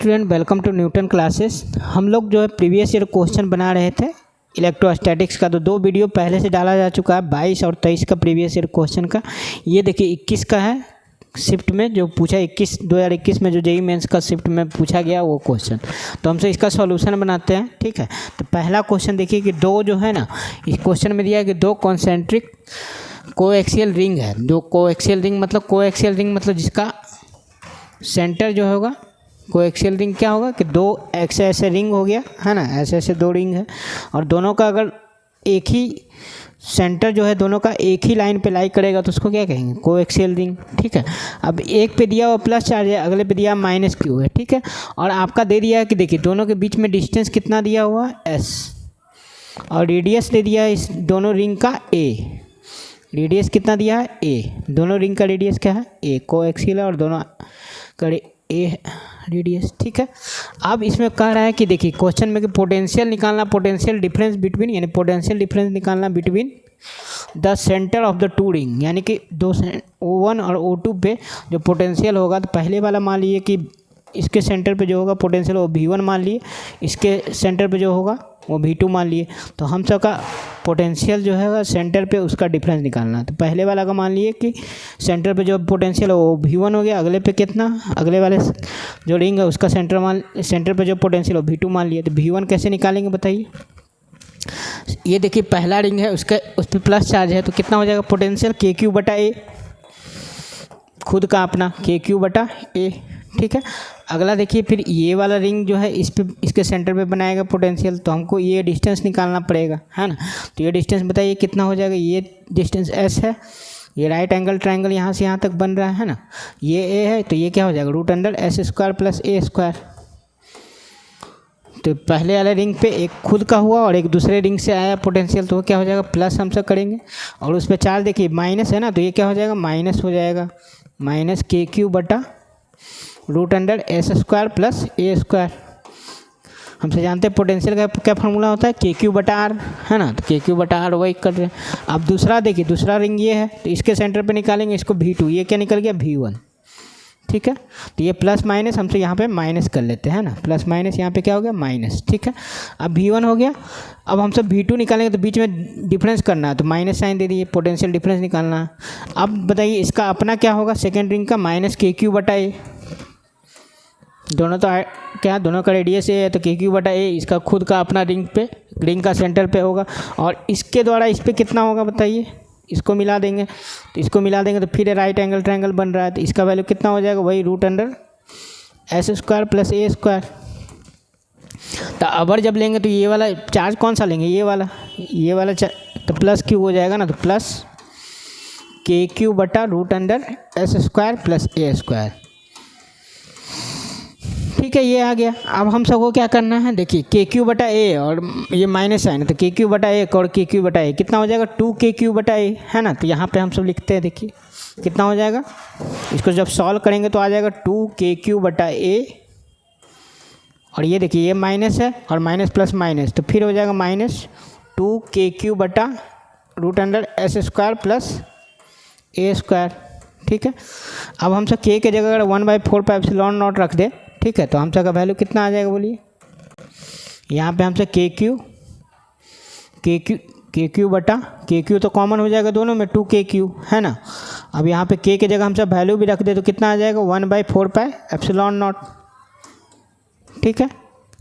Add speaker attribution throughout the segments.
Speaker 1: Student, welcome to Newton classes. हम लोग जो है प्रीवियस ईयर क्वेश्चन बना रहे थे इलेक्ट्रोस्टैटिक्स का। तो दो वीडियो पहले से डाला जा चुका है, 22 और 23 का प्रीवियस ईयर क्वेश्चन का। ये देखिए 21 का है शिफ्ट में जो पूछा, 2021 में जो जेईई मेंस का शिफ्ट में पूछा गया वो क्वेश्चन। तो हमसे इसका सॉल्यूशन बनाते हैं, ठीक है। तो पहला क्वेश्चन देखिए कि दो जो है ना, इस क्वेश्चन में दिया है कि दो कॉन्सेंट्रिक कोएक्सियल रिंग है। दो कोएक्सियल रिंग मतलब जिसका सेंटर जो होगा, कोएक्सियल रिंग क्या होगा कि दो ऐसे रिंग हो गया है ना, ऐसे दो रिंग है और दोनों का अगर एक ही सेंटर जो है दोनों का एक ही लाइन पे लाई करेगा तो उसको क्या कहेंगे, कोएक्सियल रिंग, ठीक है। अब एक पे दिया हुआ प्लस चार्ज है, अगले पे दिया माइनस क्यू है, ठीक है। और आपका दे दिया है कि देखिए दोनों के बीच में डिस्टेंस कितना दिया हुआ एस और रेडियस दे दिया है इस दोनों रिंग का ए। रेडियस कितना दिया है ए, दोनों रिंग का रेडियस क्या है ए, कोएक्सियल है और दोनों का ए रेडियस, ठीक है। अब इसमें कह रहा है कि देखिए क्वेश्चन में कि पोटेंशियल निकालना, पोटेंशियल डिफरेंस बिटवीन, यानी पोटेंशियल डिफरेंस निकालना between the centre of the two ring, यानी कि दो O1 और O2 पे जो पोटेंशियल होगा। तो पहले वाला मान लीजिए कि इसके सेंटर पे जो होगा पोटेंशियल वो V1 मान लिए, इसके सेंटर पे जो होगा वो V2 मान लिए। तो हम सबका पोटेंशियल जो है सेंटर पे उसका डिफरेंस निकालना। तो पहले वाला का मान लिए कि सेंटर पे जो पोटेंशियल है वो V1 हो गया, अगले पे कितना, अगले वाले जो रिंग है उसका सेंटर पे जो पोटेंशियल है वो V2 मान लिए। तो V1 कैसे निकालेंगे बताइए। ये देखिए पहला रिंग है, उस पर प्लस चार्ज है तो कितना हो जाएगा पोटेंशियल KQ/A, खुद का अपना KQ/A, ठीक है। अगला देखिए फिर ये वाला रिंग जो है इस पे इसके सेंटर पे बनाएगा पोटेंशियल, तो हमको ये डिस्टेंस निकालना पड़ेगा, है ना। तो ये डिस्टेंस बताइए कितना हो जाएगा। ये डिस्टेंस S है, ये राइट एंगल ट्रायंगल यहाँ से यहाँ तक बन रहा है ना, ये A है तो ये क्या हो जाएगा √S² + A²। तो पहले वाले रिंग पे एक खुद का हुआ और एक दूसरे रिंग से आया पोटेंशियल, तो वो क्या हो जाएगा प्लस हम सब करेंगे और उस पर चार्ज देखिए माइनस है ना, तो ये क्या हो जाएगा माइनस हो जाएगा, -KQ/√S² + A²। हमसे जानते हैं पोटेंशियल का क्या फार्मूला होता है KQ/R, है ना। तो KQ/R वही कर रहे हैं। अब दूसरा देखिए, दूसरा रिंग ये है तो इसके सेंटर पे निकालेंगे इसको V2, ये क्या निकल गया V1, ठीक है। तो ये प्लस माइनस हमसे यहाँ पे माइनस कर लेते हैं ना, प्लस माइनस यहाँ पे क्या हो गया माइनस, ठीक है। अब V1 हो गया। अब हम सब V2 निकालेंगे तो बीच में डिफरेंस करना है तो माइनस साइन दे दिए, पोटेंशियल डिफरेंस निकालना है। अब बताइए इसका अपना क्या होगा सेकेंड रिंग का -KQ/A, दोनों तो क्या, दोनों का रेडियस है तो KQ/A, इसका खुद का अपना रिंग का सेंटर पे होगा और इसके द्वारा इस पर कितना होगा बताइए, इसको मिला देंगे। तो इसको मिला देंगे तो फिर राइट एंगल ट्रायंगल बन रहा है तो इसका वैल्यू कितना हो जाएगा वही √S² + A²। तो अबर जब लेंगे तो ये वाला चार्ज कौन सा लेंगे, ये वाला तो प्लस क्यू हो जाएगा ना, तो प्लस KQ/√S² + A², ठीक है। ये आ गया। अब हम सबको क्या करना है देखिए KQ/A और ये माइनस साइन है तो KQ/A और KQ/A कितना हो जाएगा 2KQ/A, है ना। तो यहाँ पे हम सब लिखते हैं, देखिए कितना हो जाएगा, इसको जब सॉल्व करेंगे तो आ जाएगा 2KQ/A और ये देखिए ये माइनस है और माइनस प्लस माइनस तो फिर हो जाएगा -2KQ/√S² + A², ठीक है। अब हम सब K के जगह अगर 1/4πε0 रख दे, ठीक है, तो हम सब का वैल्यू कितना आ जाएगा बोलिए। यहाँ पे हमसे KQ तो कॉमन हो जाएगा दोनों में 2KQ, है ना। अब यहाँ पे K के जगह हम सब वैल्यू भी रख दे तो कितना आ जाएगा 1/4πε0, ठीक है।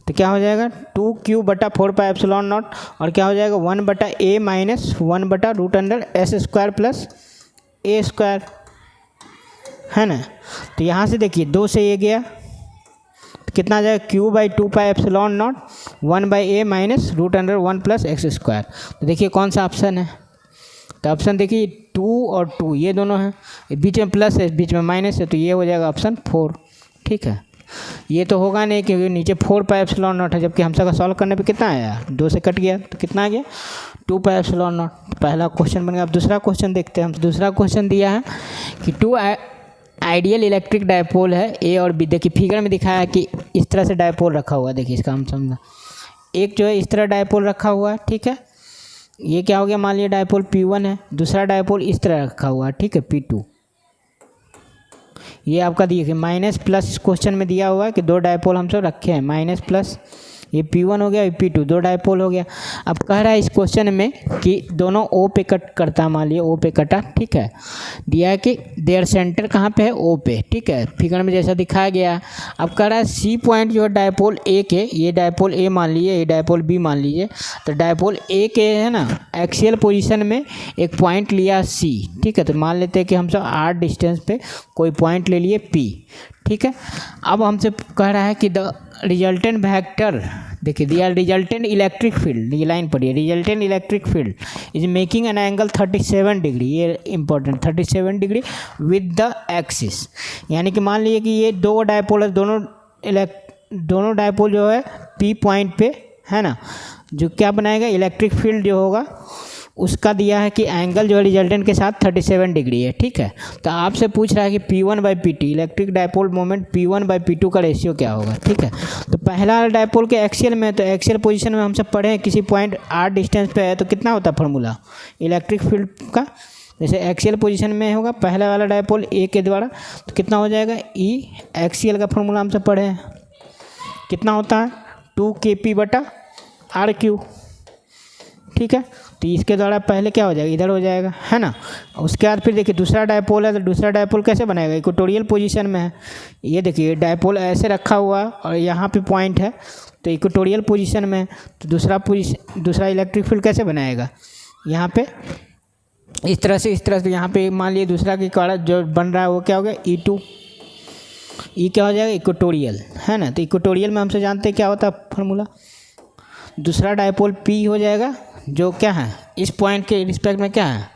Speaker 1: तो क्या हो जाएगा 2Q/4πε0 और क्या हो जाएगा 1/A - 1/√S² + A², है ना। तो यहाँ से देखिए 2 से ये गया तो कितना आ जाएगा Q/2πε0 1/A - √1 + X²। तो देखिए कौन सा ऑप्शन है, तो ऑप्शन देखिए 2 और 2 ये दोनों हैं, बीच में प्लस है बीच में माइनस है तो ये हो जाएगा ऑप्शन 4, ठीक है। ये तो होगा नहीं क्योंकि नीचे 4πε0 है, जबकि हम सब का सॉल्व करने पे कितना आया 2 से कट गया तो कितना आ गया 2πε0। पहला क्वेश्चन बन गया। अब दूसरा क्वेश्चन देखते हैं हम। दूसरा क्वेश्चन दिया है कि 2 आइडियल इलेक्ट्रिक डायपोल है A और B। देखिए फिगर में दिखाया है कि इस तरह से डायपोल रखा हुआ है, देखिए इसका हम समझा, एक जो है इस तरह डायपोल रखा हुआ है, ठीक है। ये क्या हो गया मान लिया डायपोल P1 है, दूसरा डायपोल इस तरह रखा हुआ है, ठीक है, P2। ये आपका दिए माइनस प्लस इस क्वेश्चन में दिया हुआ है कि दो डायपोल हम सब रखे हैं, माइनस प्लस ये P1 हो गया, ये P2, दो डायपोल हो गया। अब कह रहा है इस क्वेश्चन में कि दोनों O पे कट करता, मान लिया O पे कटा, ठीक है। दिया है कि देयर सेंटर कहाँ पे है, O पे, ठीक है, फिगर में जैसा दिखाया गया। अब कह रहा है C पॉइंट जो है डायपोल A के, ये डायपोल A मान लीजिए, ये डायपोल B मान लीजिए, तो डायपोल A के है ना एक्सियल पोजीशन में एक पॉइंट लिया C, ठीक है। तो मान लेते हैं कि हम सब R डिस्टेंस पे कोई पॉइंट ले लिए P, ठीक है। अब हमसे कह रहा है कि द रिजल्टेंट वेक्टर, देखिए दिया रिजल्टेंट इलेक्ट्रिक फील्ड, ये लाइन पढ़िए, resultant electric field is making an angle 37 degree, ये important 37 degree with the axis. यानी कि मान लीजिए कि ये दो डायपोल है, दोनों डायपोल जो है P पॉइंट पे है ना, जो क्या बनाएगा इलेक्ट्रिक फील्ड जो होगा उसका दिया है कि एंगल जो है रिजल्टेंट के साथ 37 डिग्री है, ठीक है। तो आपसे पूछ रहा है कि P1/P2 electric dipole moment P1/P2 का रेशियो क्या होगा, ठीक है। तो पहला डायपोल के एक्सियल में, तो एक्सियल पोजीशन में हम सब पढ़े हैं किसी पॉइंट R डिस्टेंस पे है, तो कितना होता है फार्मूला इलेक्ट्रिक फील्ड का, जैसे एक्सियल पोजीशन में होगा पहला वाला डायपोल A के द्वारा, तो कितना हो जाएगा E एक्सियल का फार्मूला हम सब पढ़े हैं, कितना होता है 2kp/r3, ठीक है। तो इसके द्वारा पहले क्या हो जाएगा, इधर हो जाएगा, है ना। उसके बाद फिर देखिए दूसरा डायपोल है, तो दूसरा डायपोल कैसे बनाएगा, इक्वेटोरियल पोजीशन में है। ये देखिए डायपोल ऐसे रखा हुआ और यहाँ पे पॉइंट है, तो इक्वेटोरियल पोजीशन में है। तो दूसरा इलेक्ट्रिक फील्ड कैसे बनाएगा, यहाँ पे इस तरह से यहाँ पे मान लीजिए दूसरा की कारण जो बन रहा है वो क्या हो गया E2, E क्या हो जाएगा इक्वेटोरियल, है ना। तो इक्वेटोरियल में हमसे जानते हैं क्या होता है फार्मूला, दूसरा डायपोल P हो जाएगा जो क्या है इस पॉइंट के रिस्पेक्ट में क्या है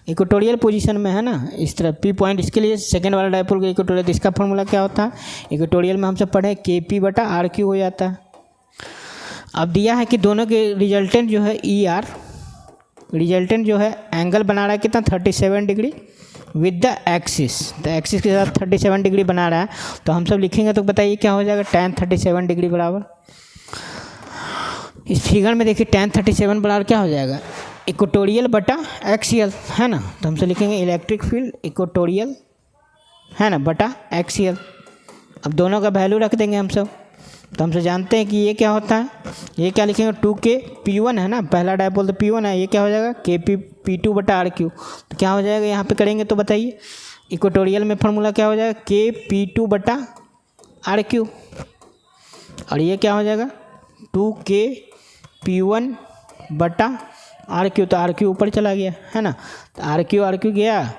Speaker 1: इक्वेटोरियल पोजीशन में है ना, इस तरह P पॉइंट, इसके लिए सेकेंड वाला डायपोल का इक्वेटोरियल, तो इसका फार्मूला क्या होता है इक्वेटोरियल में हम सब पढ़े kp/r3 हो जाता है। अब दिया है कि दोनों के रिजल्टेंट जो है ER, रिजल्टेंट जो है एंगल बना रहा है कितना 37 डिग्री विद द एक्सिस, तो एक्सिस के साथ 37 डिग्री बना रहा है। तो हम सब लिखेंगे तो बताइए क्या हो जाएगा tan 37 डिग्री बराबर, इस फिगर में देखिए tan 37 बराबर क्या हो जाएगा इक्वेटोरियल बटा एक्सियल, है ना। तो हमसे लिखेंगे इलेक्ट्रिक फील्ड इक्वेटोरियल, है ना, बटा एक्सियल। अब दोनों का वैल्यू रख देंगे हम सब, तो हमसे जानते हैं कि ये क्या होता है, ये क्या लिखेंगे 2kp1 है ना, पहला डायपोल तो P1 है, ये क्या हो जाएगा kp/r3, तो क्या हो जाएगा यहाँ पे करेंगे तो बताइए इक्वेटोरियल में फार्मूला क्या हो जाएगा kp2/r3, और ये क्या हो जाएगा 2kp1/r3, तो r3 ऊपर चला गया, है ना। तो r3 गया,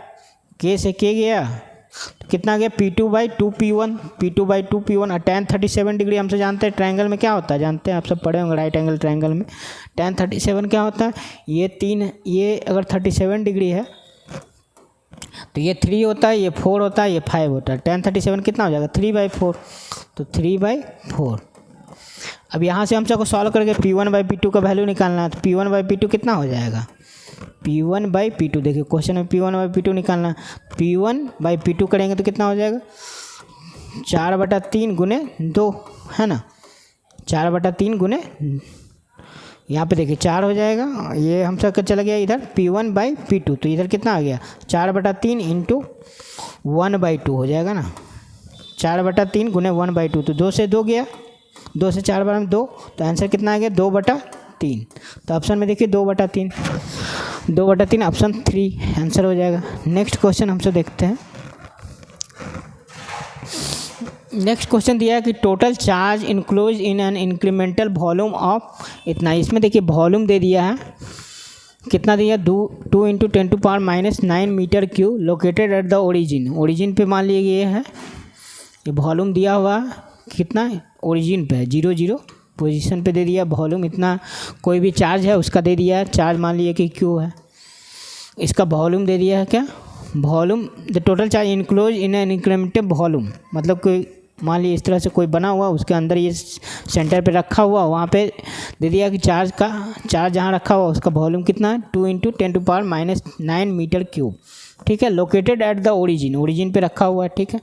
Speaker 1: k से k गया, तो कितना गया P2/2P1 और tan 37 डिग्री हमसे जानते हैं ट्रायंगल में क्या होता है, जानते हैं आप सब पढ़े होंगे राइट एंगल ट्रायंगल में tan 37 क्या होता है, ये अगर 37 डिग्री है तो ये 3 होता है, ये 4 होता है, ये 5 होता है, tan 37 कितना हो जाएगा 3/4, तो 3/4। अब यहाँ से हम सबको सॉल्व करके P1/P2 का वैल्यू निकालना है, तो P1/P2 कितना हो जाएगा P1/P2, देखिए क्वेश्चन में P1/P2 निकालना है, P1/P2 करेंगे तो कितना हो जाएगा 4/3 गुने 2, है ना, 4/3 गुने, यहाँ पे देखिए 4 हो जाएगा, ये हम सब चला गया इधर P1/P2, तो इधर कितना आ गया 4/3 इंटू 1/2 हो जाएगा ना, 4/3 गुने 1/2, तो 2 से 2 गया, 2 से 4 बार में 2, तो आंसर कितना आ गया 2/3। तो ऑप्शन में देखिए 2/3 ऑप्शन 3 आंसर हो जाएगा। नेक्स्ट क्वेश्चन हमसे देखते हैं। नेक्स्ट क्वेश्चन दिया है कि total charge enclose in an incremental volume of इतना, इसमें देखिए वॉल्यूम दे दिया है कितना दिया 2 × 10⁻⁹ metre cube located at the origin पे मान लीजिए ये है, ये वॉल्यूम दिया हुआ कितना ओरिजिन पे है 0 पोजीशन पे दे दिया वॉल्यूम इतना, कोई भी चार्ज है उसका दे दिया है, चार्ज मान लीजिए कि क्यू है, इसका वॉल्यूम दे दिया है क्या volume, the total charge enclose in an incremental volume, मतलब कोई मान लीजिए इस तरह से कोई बना हुआ उसके अंदर ये सेंटर पे रखा हुआ, वहाँ पे दे दिया कि चार्ज जहाँ रखा हुआ उसका वॉल्यूम कितना है 2 × 10⁻⁹ मीटर क्यूब, ठीक है, लोकेटेड एट द ओरिजिन पे रखा हुआ है, ठीक है।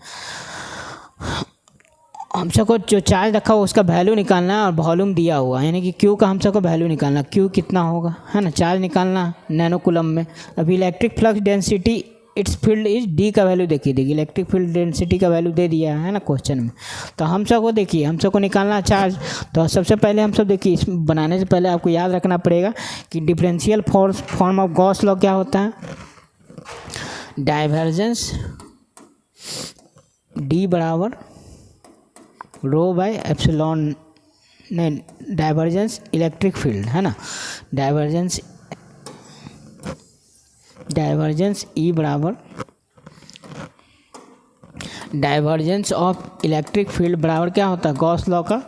Speaker 1: हम सबको जो चार्ज रखा हुआ उसका वैल्यू निकालना है और वॉल्यूम दिया हुआ है, यानी कि क्यू का हम सबको वैल्यू निकालना, क्यू कितना होगा, है ना, चार्ज निकालना नैनो कूलम में। अभी electric flux density it's field is D का वैल्यू देखिए इलेक्ट्रिक फील्ड डेंसिटी का वैल्यू दे दिया है ना क्वेश्चन में। तो हम सबको देखिए हम सबको निकालना चार्ज। तो सबसे पहले हम सब देखिए इस बनाने से पहले आपको याद रखना पड़ेगा कि differential form of Gauss law क्या होता है, डाइवर्जेंस डी बराबर रो बाय एप्सिलॉन, नहीं डाइवर्जेंस इलेक्ट्रिक फील्ड है ना, डाइवर्जेंस ई बराबर डाइवर्जेंस ऑफ इलेक्ट्रिक फील्ड बराबर क्या होता है, गॉस लॉ का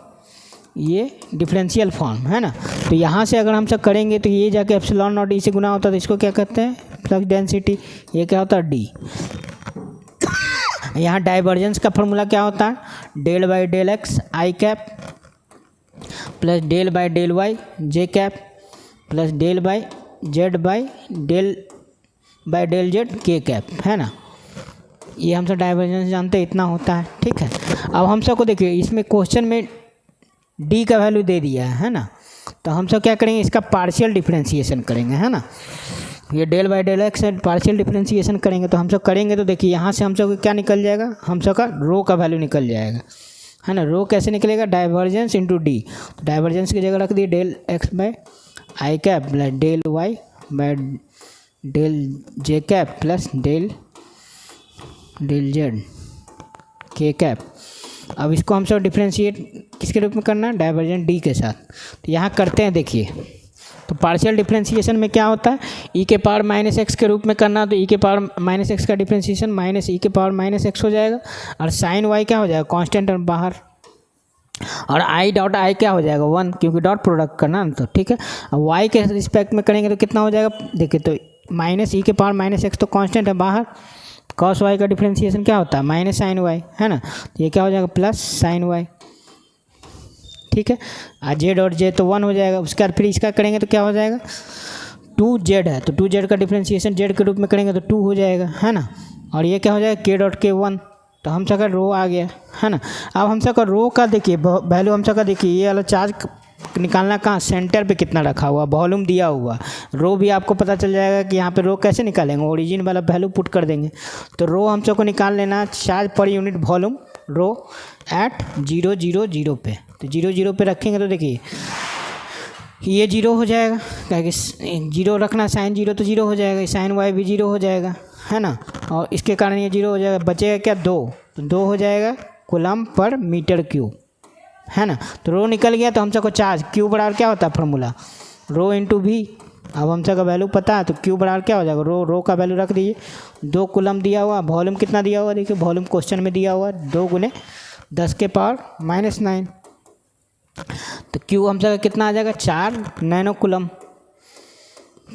Speaker 1: ये डिफरेंशियल फॉर्म है ना। तो यहाँ से अगर हम सब करेंगे तो ये जाके एप्सिलॉन नॉट ई से गुना होता है, तो इसको क्या कहते हैं फ्लक्स डेंसिटी, ये क्या होता है डी। यहाँ डाइवर्जेंस का फॉर्मूला क्या होता है, del by del X I cap plus del by del Y J cap plus del by Z by del Z के कैप है ना। ये हम सब डाइवर्जेंस जानते हैं इतना होता है, ठीक है। अब हम सबको देखिए इसमें क्वेश्चन में डी का वैल्यू दे दिया है ना, तो हम सब क्या करेंगे इसका पार्शियल डिफरेंशिएशन करेंगे है ना। ये del by del X partial differentiation करेंगे, तो हम सब करेंगे तो देखिए यहाँ से हम सब क्या निकल जाएगा, हम सब का रो का वैल्यू निकल जाएगा है ना। रो कैसे निकलेगा, डाइवर्जेंस इंटू डी, तो डाइवर्जेंस की जगह रख दिए del X by I cap plus del Y by del J cap plus del Z के कैप। अब इसको हम सब डिफ्रेंशिएट किसके रूप में करना है, डाइवर्जेंट डी के साथ। तो यहाँ करते हैं देखिए, तो पार्शियल डिफ्रेंशिएशन में क्या होता है, ई के पावर माइनस एक्स के रूप में करना, तो ई के पावर माइनस एक्स का डिफ्रेंशिएशन माइनस ई के पावर माइनस एक्स हो जाएगा, और साइन वाई क्या हो जाएगा कांस्टेंट और बाहर, और आई डॉट आई क्या हो जाएगा 1, क्योंकि डॉट प्रोडक्ट करना ना, तो ठीक है। अब वाई के रिस्पेक्ट में करेंगे तो कितना हो जाएगा, देखिए तो माइनस ई के पावर माइनस एक्स तो कांस्टेंट है बाहर, कॉस वाई का डिफ्रेंशिएशन क्या होता है माइनस साइन वाई है ना, तो ये क्या हो जाएगा प्लस साइन वाई, ठीक है। जेड और जे तो 1 हो जाएगा, उसके बाद फिर इसका करेंगे तो क्या हो जाएगा 2z है, तो 2z का डिफ्रेंशिएशन जेड के रूप में करेंगे तो 2 हो जाएगा है ना, और ये क्या हो जाएगा के डॉट के 1, तो हम सबका रो आ गया है ना। अब हम सबका रो का देखिए वैल्यू हम सबका देखिए ये वाला चार्ज निकालना कहाँ, सेंटर पे कितना रखा हुआ, वॉल्यूम दिया हुआ, रो भी आपको पता चल जाएगा कि यहाँ पे रो कैसे निकालेंगे, ओरिजिन वाला वैल्यू पुट कर देंगे। तो रो हम सबको निकाल लेना चार्ज पर यूनिट वॉल्यूम रो एट 0 0 0 पे, तो 0 0 पे रखेंगे तो देखिए ये 0 हो जाएगा, क्या 0 रखना, साइन 0 तो 0 हो जाएगा, साइन वाई भी 0 हो जाएगा है ना, और इसके कारण ये 0 हो जाएगा, बचेगा क्या 2, तो 2 हो जाएगा कूलम्ब पर मीटर क्यूब है ना। तो रो निकल गया, तो हम सबको चार्ज क्यू बराबर क्या होता है फॉर्मूला रो इंटू भी। अब हम सबका वैल्यू पता है, तो क्यू बराबर क्या हो जाएगा रो का वैल्यू रख दीजिए, 2 कूलम्ब दिया हुआ, वॉल्यूम कितना दिया हुआ देखिए, वॉल्यूम क्वेश्चन में दिया हुआ 2 गुने 10 के पावर -9, तो क्यू हम सबका कितना आ जाएगा 4 नैनो कूलम्ब,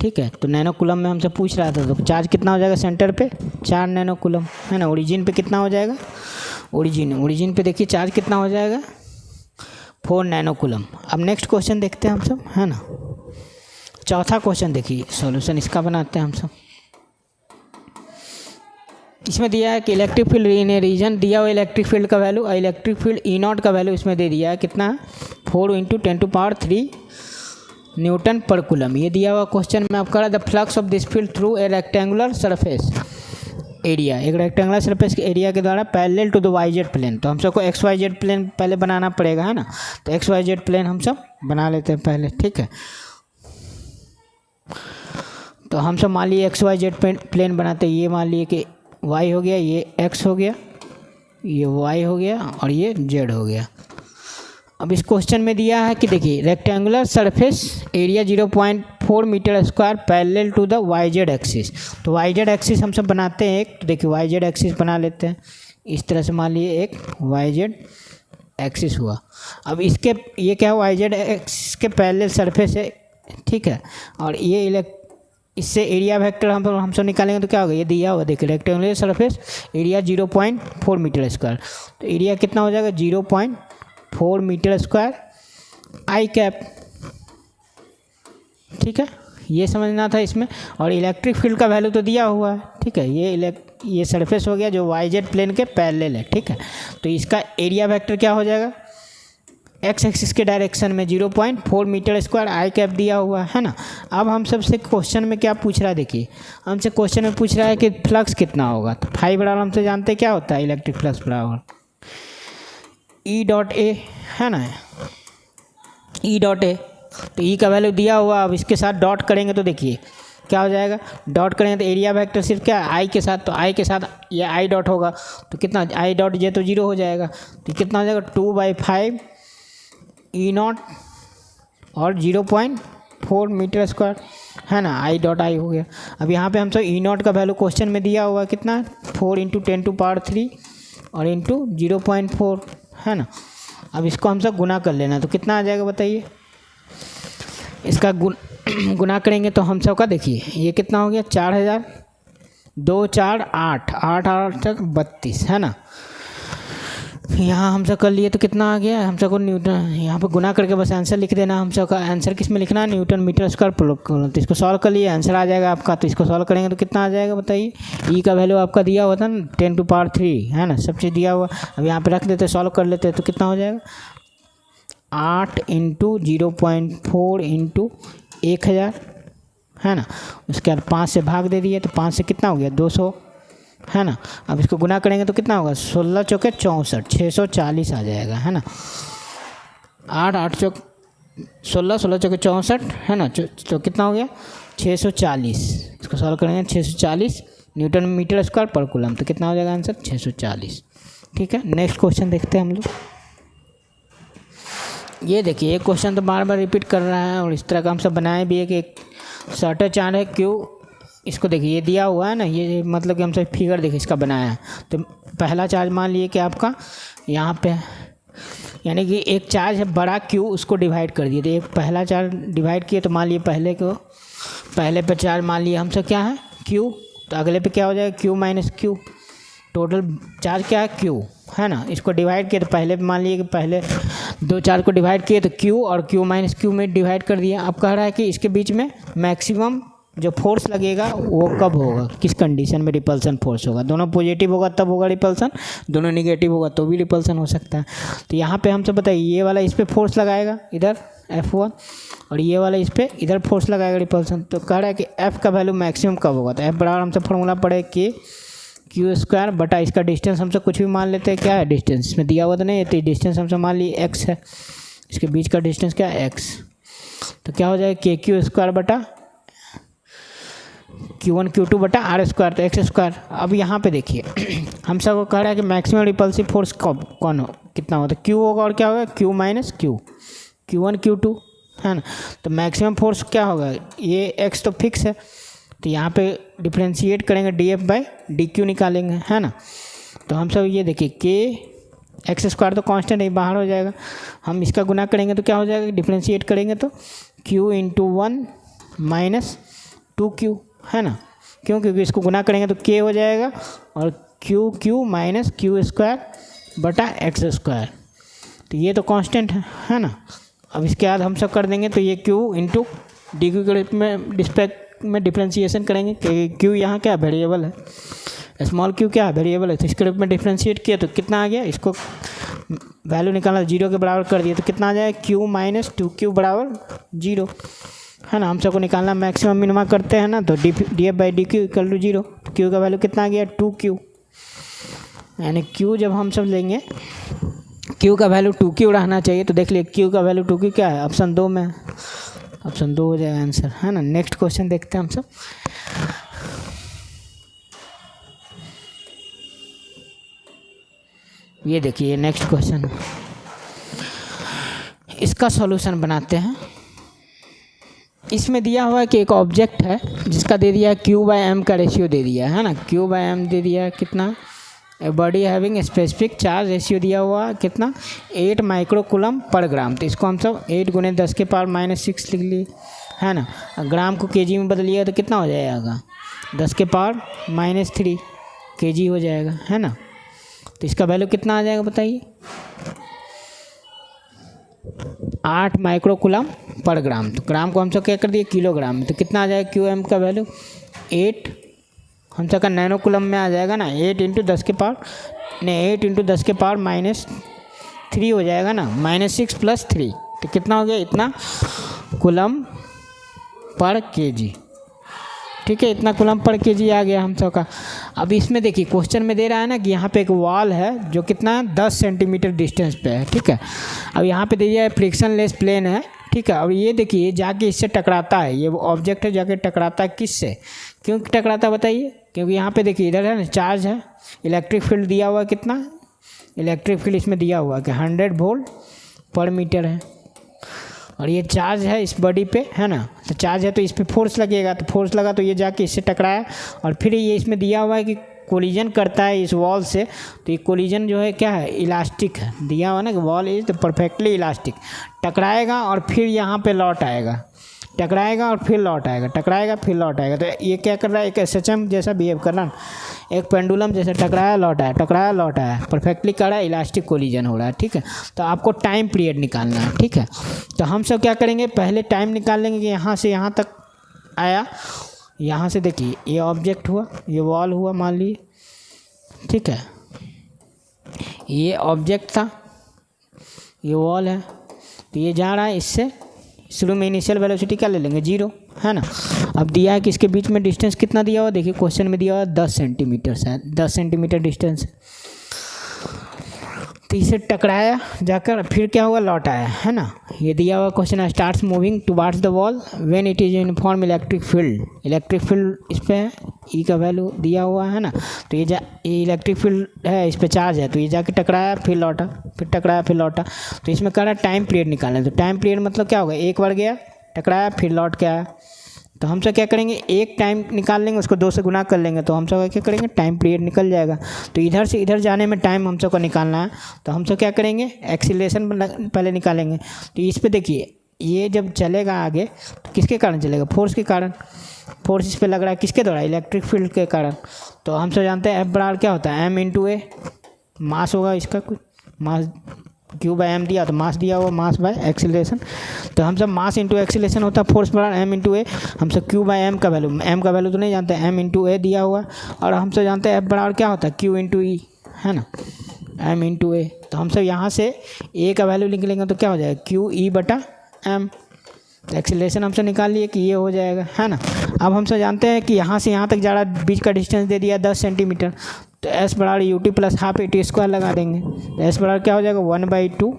Speaker 1: ठीक है। तो नैनो कूलम्ब में हमसे पूछ रहा था, तो चार्ज कितना हो जाएगा सेंटर पे 4 नैनो कूलम्ब है ना। ओरिजिन पे कितना हो जाएगा, ओरिजिन पे देखिए चार्ज कितना हो जाएगा 4 नैनो कूलम्ब। अब नेक्स्ट क्वेश्चन देखते हैं हम सब है ना। चौथा क्वेश्चन देखिए, सॉल्यूशन इसका बनाते हैं हम सब। इसमें दिया है कि electric field in a region, दिया हुआ इलेक्ट्रिक फील्ड का वैल्यू और इलेक्ट्रिक फील्ड ई नॉट का वैल्यू इसमें दे दिया है कितना 4 × 10⁻³ न्यूटन पर कूलम। ये दिया हुआ क्वेश्चन में आपका the flux of this field through a rectangular surface area, एक रेक्टेंगुलर सरफेस के एरिया के द्वारा parallel to the Y Z plane. तो हम सबको एक्स वाई जेड प्लेन पहले बनाना पड़ेगा है ना, तो एक्स वाई जेड प्लेन हम सब बना लेते हैं पहले, ठीक है। तो हम सब मान लिए एक्स वाई जेड प्लेन बनाते हैं, ये मान लिए कि वाई हो गया, ये एक्स हो गया, ये वाई हो गया और ये जेड हो गया। अब इस क्वेश्चन में दिया है कि देखिए rectangular surface area 0.4 metre square parallel to the Y Z axis. तो वाई जेड एक्सिस हम सब बनाते हैं एक, तो देखिए वाई जेड एक्सिस बना लेते हैं इस तरह से, मान लिए एक वाई जेड एक्सिस हुआ। अब इसके ये क्या है वाई जेड एक्सिस के पैरेलल सरफेस है, ठीक है। और ये इससे एरिया वेक्टर हम सब निकालेंगे तो क्या होगा, ये दिया हुआ देखिए rectangular surface area 0.4 metre square, तो एरिया कितना हो जाएगा 0.4 मीटर स्क्वायर आई कैप, ठीक है। ये समझना था इसमें। और इलेक्ट्रिक फील्ड का वैल्यू तो दिया हुआ है, ठीक है। ये सरफेस हो गया जो वाई जेड प्लेन के पैरेलल है, ठीक है। तो इसका एरिया वेक्टर क्या हो जाएगा एक्स एक्सिस के डायरेक्शन में 0.4 मीटर स्क्वायर आई कैप दिया हुआ है ना। अब हम सबसे क्वेश्चन में क्या पूछ रहा है, देखिए हमसे क्वेश्चन में पूछ रहा है कि फ्लक्स कितना होगा। तो फाई बराबर हमसे जानते हैं क्या होता है, इलेक्ट्रिक फ्लक्स बराबर ई डॉट ए है ना, ई डॉट ए। तो ई का वैल्यू दिया हुआ, अब इसके साथ डॉट करेंगे तो देखिए क्या हो जाएगा, डॉट करेंगे तो एरिया वेक्टर सिर्फ क्या आई के साथ, तो आई के साथ ये आई डॉट होगा तो कितना, आई डॉट जे तो 0 हो जाएगा, तो कितना हो जाएगा 2/5 ई नॉट और 0.4 मीटर स्क्वायर है ना, आई डॉट आई हो गया। अब यहाँ पे हम सब ई नॉट का वैल्यू क्वेश्चन में दिया हुआ कितना है 4 × 10⁻³ और इंटू 0.4 है ना। अब इसको हम सब गुना कर लेना, तो कितना आ जाएगा बताइए, इसका गुना करेंगे तो हम सब का देखिए ये कितना हो गया 4000, 2 4 8 8 8 तक 32 है ना। यहाँ हम सब कर लिए तो कितना आ गया, हम सबको न्यूटन, यहाँ पर गुना करके बस आंसर लिख देना। हम सब का आंसर किस में लिखना है, न्यूटन मीटर स्क्वायर पर। तो इसको सॉल्व कर लिए, आंसर आ जाएगा आपका। तो इसको सॉल्व करेंगे तो कितना आ जाएगा बताइए, ई का वैल्यू आपका दिया हुआ था ना 10⁻³ है ना, सब चीज़ दिया हुआ। अब यहाँ पे रख देते, सॉल्व कर लेते तो कितना हो जाएगा 8 × 0.4 × 1000 है ना। उसके बाद 5 से भाग दे दिए तो 5 से कितना हो गया 200 है ना। अब इसको गुना करेंगे तो कितना होगा 16 चौके 64, 640 आ जाएगा है ना। 8 8 चौक 16, 16 चौके 64 है ना, तो कितना हो गया 640। इसको सॉल्व करेंगे 640 न्यूटन मीटर स्क्वायर पर कूलम, तो कितना हो जाएगा आंसर 640। ठीक है, नेक्स्ट क्वेश्चन देखते हैं हम लोग। ये देखिए एक क्वेश्चन तो बार बार रिपीट कर रहा है और इस तरह का हम सब बनाए भी है कि एक शॉर्टर चार्ट है क्यू, इसको देखिए ये दिया हुआ है ना, ये मतलब कि हम सब फिगर देखिए इसका बनाया है। तो पहला चार्ज मान लिए कि आपका यहाँ पे यानी कि एक चार्ज है बड़ा क्यू, उसको डिवाइड कर दिए। तो एक पहला चार्ज डिवाइड किए तो मान लिए पहले पे चार्ज मान लिए हम सब क्या है क्यू, तो अगले पे क्या हो जाएगा Q minus Q, total charge क्या है क्यू है ना। इसको डिवाइड किए तो पहले मान लिए कि पहले 2 चार्ज को डिवाइड किए तो क्यू और क्यू माइनस क्यू में डिवाइड कर दिया। अब कह रहा है कि इसके बीच में मैक्सिमम जो फोर्स लगेगा वो कब होगा, किस कंडीशन में रिपल्सन फोर्स होगा। दोनों पॉजिटिव होगा तब होगा रिपल्सन, दोनों निगेटिव होगा तो भी रिपल्सन हो सकता है। तो यहाँ पे हम सब बताइए ये वाला इस पर फोर्स लगाएगा इधर F1 और ये वाला इस पर इधर फोर्स लगाएगा रिपल्सन। तो कह रहा है कि F का वैल्यू मैक्सिमम कब होगा, तो F बराबर हमसे फॉर्मूला पड़े कि Q² बटा इसका डिस्टेंस हमसे कुछ भी मान लेते हैं, क्या है डिस्टेंस में दिया हुआ तो नहीं, तो डिस्टेंस हमसे मान लिए x है, इसके बीच का डिस्टेंस क्या है x, तो क्या हो जाएगा KQ² बटा Q1 Q2 बटा R², तो x²। अब यहाँ पे देखिए हम सब को कह रहा है कि मैक्सिमम रिपल्सिव फोर्स कौन हो कितना होता है, Q होगा और क्या होगा Q minus Q, Q1 Q2 है ना। तो मैक्सिमम फोर्स क्या होगा, ये x तो फिक्स है, तो यहाँ पे डिफ्रेंशिएट करेंगे dF/dq निकालेंगे है ना। तो हम सब ये देखिए k x² तो कांस्टेंट है बाहर हो जाएगा, हम इसका गुना करेंगे तो क्या हो जाएगा, डिफ्रेंशिएट करेंगे तो q × 1 माइनस 2q है ना। क्यों, क्योंकि इसको गुना करेंगे तो k हो जाएगा और q माइनस Q² बटा x², तो ये तो कांस्टेंट है ना। अब इसके बाद हम सब कर देंगे तो ये q × dq के रूप में डिफ्रेंशिएशन करेंगे कि q यहाँ क्या वेरिएबल है, स्मॉल q क्या वेरिएबल है, तो इसके रूप में डिफ्रेंशिएट किया तो कितना आ गया, इसको वैल्यू निकालना 0 के बराबर कर दिया तो कितना आ जाएगा q माइनस 2q बराबर 0 है ना। हम सबको निकालना मैक्सिमम मिनिमा करते हैं ना, तो dF/dq = 0, तो q का वैल्यू कितना आ गया 2q, यानी q जब हम सब लेंगे q का वैल्यू 2q रहना चाहिए। तो देख लिए q का वैल्यू 2q क्या है, ऑप्शन 2 में, ऑप्शन 2 हो जाएगा आंसर है ना। नेक्स्ट क्वेश्चन देखते हैं हम सब। ये देखिए नेक्स्ट क्वेश्चन, इसका सॉल्यूशन बनाते हैं। इसमें दिया हुआ है कि एक ऑब्जेक्ट है जिसका दे दिया है Q/m का रेशियो दे दिया है ना, Q/m दे दिया है कितना, a body having specific charge ratio दिया हुआ कितना 8 माइक्रोकूलम पर ग्राम। तो इसको हम सब 8 × 10⁻⁻6 लिख लिए है ना। ग्राम को kg में बदलिए तो कितना हो जाएगा 10⁻³ kg हो जाएगा है ना। तो इसका वैल्यू कितना आ जाएगा बताइए 8 माइक्रोकूलम पर ग्राम। तो ग्राम को हम सब क्या कर दिए किलोग्राम में, तो कितना आ जाएगा Qm का वैल्यू 8 हम सब का नैनोकूलम में आ जाएगा ना, 8 × 10⁻⁻⁻ 3 हो जाएगा ना, -6 + 3 तो कितना हो गया, इतना कूलम पर केजी। ठीक है, इतना कूलम पर केजी आ गया हम सब का। अब इसमें देखिए क्वेश्चन में दे रहा है ना कि यहाँ पे एक वॉल है जो कितना है 10 सेंटीमीटर डिस्टेंस पे है। ठीक है, अब यहाँ पे दे दिया है फ्रिक्शन लेस प्लेन है। ठीक है, अब ये देखिए जाके इससे टकराता है, ये ऑब्जेक्ट है जाके टकराता है किससे, क्यों टकराता है बताइए, क्योंकि यहाँ पे देखिए इधर है ना चार्ज है, इलेक्ट्रिक फील्ड दिया हुआ है कितना, इलेक्ट्रिक फील्ड इसमें दिया हुआ है कि 100 वोल्ट पर मीटर है, और ये चार्ज है इस बॉडी पे है ना, तो चार्ज है तो इस पर फोर्स लगेगा, तो फोर्स लगा तो ये जाके इससे टकराया, और फिर ये इसमें दिया हुआ है कि कोलिजन करता है इस वॉल से, तो ये कोलिजन जो है क्या है, इलास्टिक है, दिया हुआ ना कि वॉल इज परफेक्टली इलास्टिक, टकराएगा और फिर यहाँ पे लौट आएगा, टकराएगा और फिर लौट आएगा, टकराएगा फिर लौट आएगा। तो ये क्या कर रहा है, एक एसएचएम जैसा बिहेव कर रहा है, एक पेंडुलम जैसे टकराया लौट आया, टकराया लौट आया, परफेक्टली कर रहा है, इलास्टिक कोलिजन हो रहा है। ठीक है, तो आपको टाइम पीरियड निकालना है। ठीक है, तो हम सब क्या करेंगे, पहले टाइम निकाल लेंगे कि यहाँ से यहाँ तक आया, यहाँ से देखिए ये ऑब्जेक्ट हुआ, ये वॉल हुआ मान लिए। ठीक है, ये ऑब्जेक्ट था, ये वॉल है, तो ये जा रहा है इससे, शुरू में इनिशियल वेलोसिटी क्या ले लेंगे 0 है ना। अब दिया है कि इसके बीच में डिस्टेंस कितना दिया हुआ, देखिए क्वेश्चन में दिया हुआ 10 सेंटीमीटर है, 10 सेंटीमीटर डिस्टेंस, तो इसे टकराया जाकर फिर क्या हुआ, लौट आया है ना। ये दिया हुआ question, starts moving towards the wall when it is uniform electric field, electric field इस पे है, ई का वैल्यू दिया हुआ है ना, तो ये इलेक्ट्रिक फील्ड है, इस पे चार्ज है, तो ये जाके टकराया फिर लौटा, फिर टकराया फिर लौटा, तो इसमें कह रहा है टाइम पीरियड निकालना, तो टाइम पीरियड मतलब क्या होगा, एक बार गया टकराया फिर लौट के आया, तो हम सब क्या करेंगे, एक टाइम निकाल लेंगे, उसको 2 से गुना कर लेंगे, तो हम सब क्या करेंगे, टाइम पीरियड निकल जाएगा। तो इधर से इधर जाने में टाइम हम सब को निकालना है, तो हम सब क्या करेंगे, एक्सीलरेशन पहले निकालेंगे। तो इस पे देखिए ये जब चलेगा आगे तो किसके कारण चलेगा, फोर्स के कारण, फोर्स इस पे लग रहा है किसके द्वारा, इलेक्ट्रिक फील्ड के कारण। तो हम सब जानते हैं F क्या होता है, m/a, मास होगा इसका, कुछ मास Q/m दिया, तो मास दिया हुआ, मास बाय एक्सीलरेशन, तो हम सब मास इंटू एक्सीलरेशन होता है, फोर्स बराबर m/a, हम सब Q/m का वैल्यू, m का वैल्यू तो नहीं जानते, m/a दिया हुआ, और हम सब जानते हैं F क्या होता है, Q/E है ना, m/a, तो हम सब यहाँ से a का वैल्यू लिख लेंगे तो क्या हो जाएगा, Q/E/m, एक्सीलरेशन हमसे निकाल लिए कि ये हो जाएगा है ना। अब हम सब जानते हैं कि यहाँ से यहाँ तक जा रहा, बीच का डिस्टेंस दे दिया 10 सेंटीमीटर, तो S बराबर UT + ½ AT² लगा देंगे, तो S बराबर क्या हो जाएगा 1/2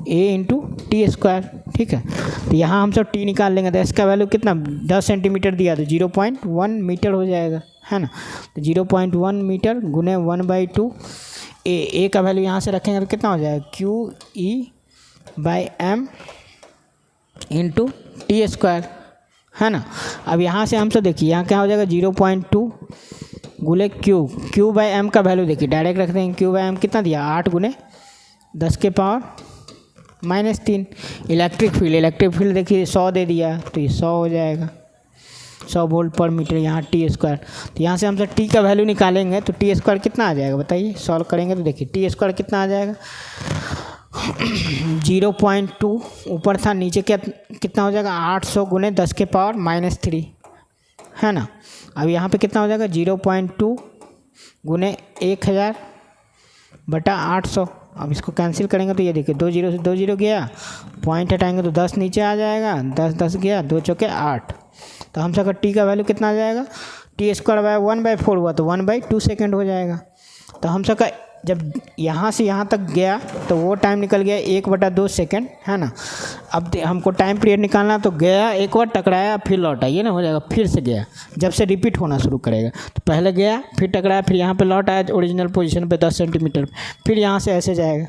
Speaker 1: A × T²। ठीक है, तो यहाँ हम सब T निकाल लेंगे, तो S का वैल्यू कितना 10 सेंटीमीटर दिया, तो 0.1 मीटर हो जाएगा है ना, तो 0.1 मीटर गुने 1/2 A का वैल्यू यहाँ से रखेंगे तो कितना हो जाएगा, QE/m × T² है ना। अब यहाँ से हम सब देखिए यहाँ क्या हो जाएगा 0.2 गुले Q/m का वैल्यू देखिए डायरेक्ट रख देंगे, Q/m कितना दिया 8 × 10⁻³ इलेक्ट्रिक फील्ड देखिए 100 दे दिया, तो ये 100 हो जाएगा, 100 वोल्ट पर मीटर, यहाँ T², तो यहाँ से हम सब T का वैल्यू निकालेंगे तो T² कितना आ जाएगा बताइए, सॉल्व करेंगे तो देखिए T² कितना आ जाएगा 0.2 ऊपर था, नीचे क्या कितना हो जाएगा 800 × 10⁻³ है ना। अब यहाँ पे कितना हो जाएगा 0.2 × 1000/800, अब इसको कैंसिल करेंगे तो ये देखिए 2 0 से 2 0 गया, पॉइंट हटाएंगे तो 10 नीचे आ जाएगा, 10 10 गया, 2 चौके 8, तो हम सबका T का वैल्यू कितना आ जाएगा, T² 1/4 हुआ तो 1/2 सेकेंड हो जाएगा। तो हम सबका जब यहाँ से यहाँ तक गया तो वो टाइम निकल गया 1/2 सेकेंड है ना। अब हमको टाइम पीरियड निकालना, तो गया एक बार टकराया फिर लौटा, ये ना हो जाएगा, फिर से गया, जब से रिपीट होना शुरू करेगा, तो पहले गया फिर टकराया फिर यहाँ पे लौट आया ओरिजिनल पोजीशन पे 10 सेंटीमीटर, फिर यहाँ से ऐसे जाएगा,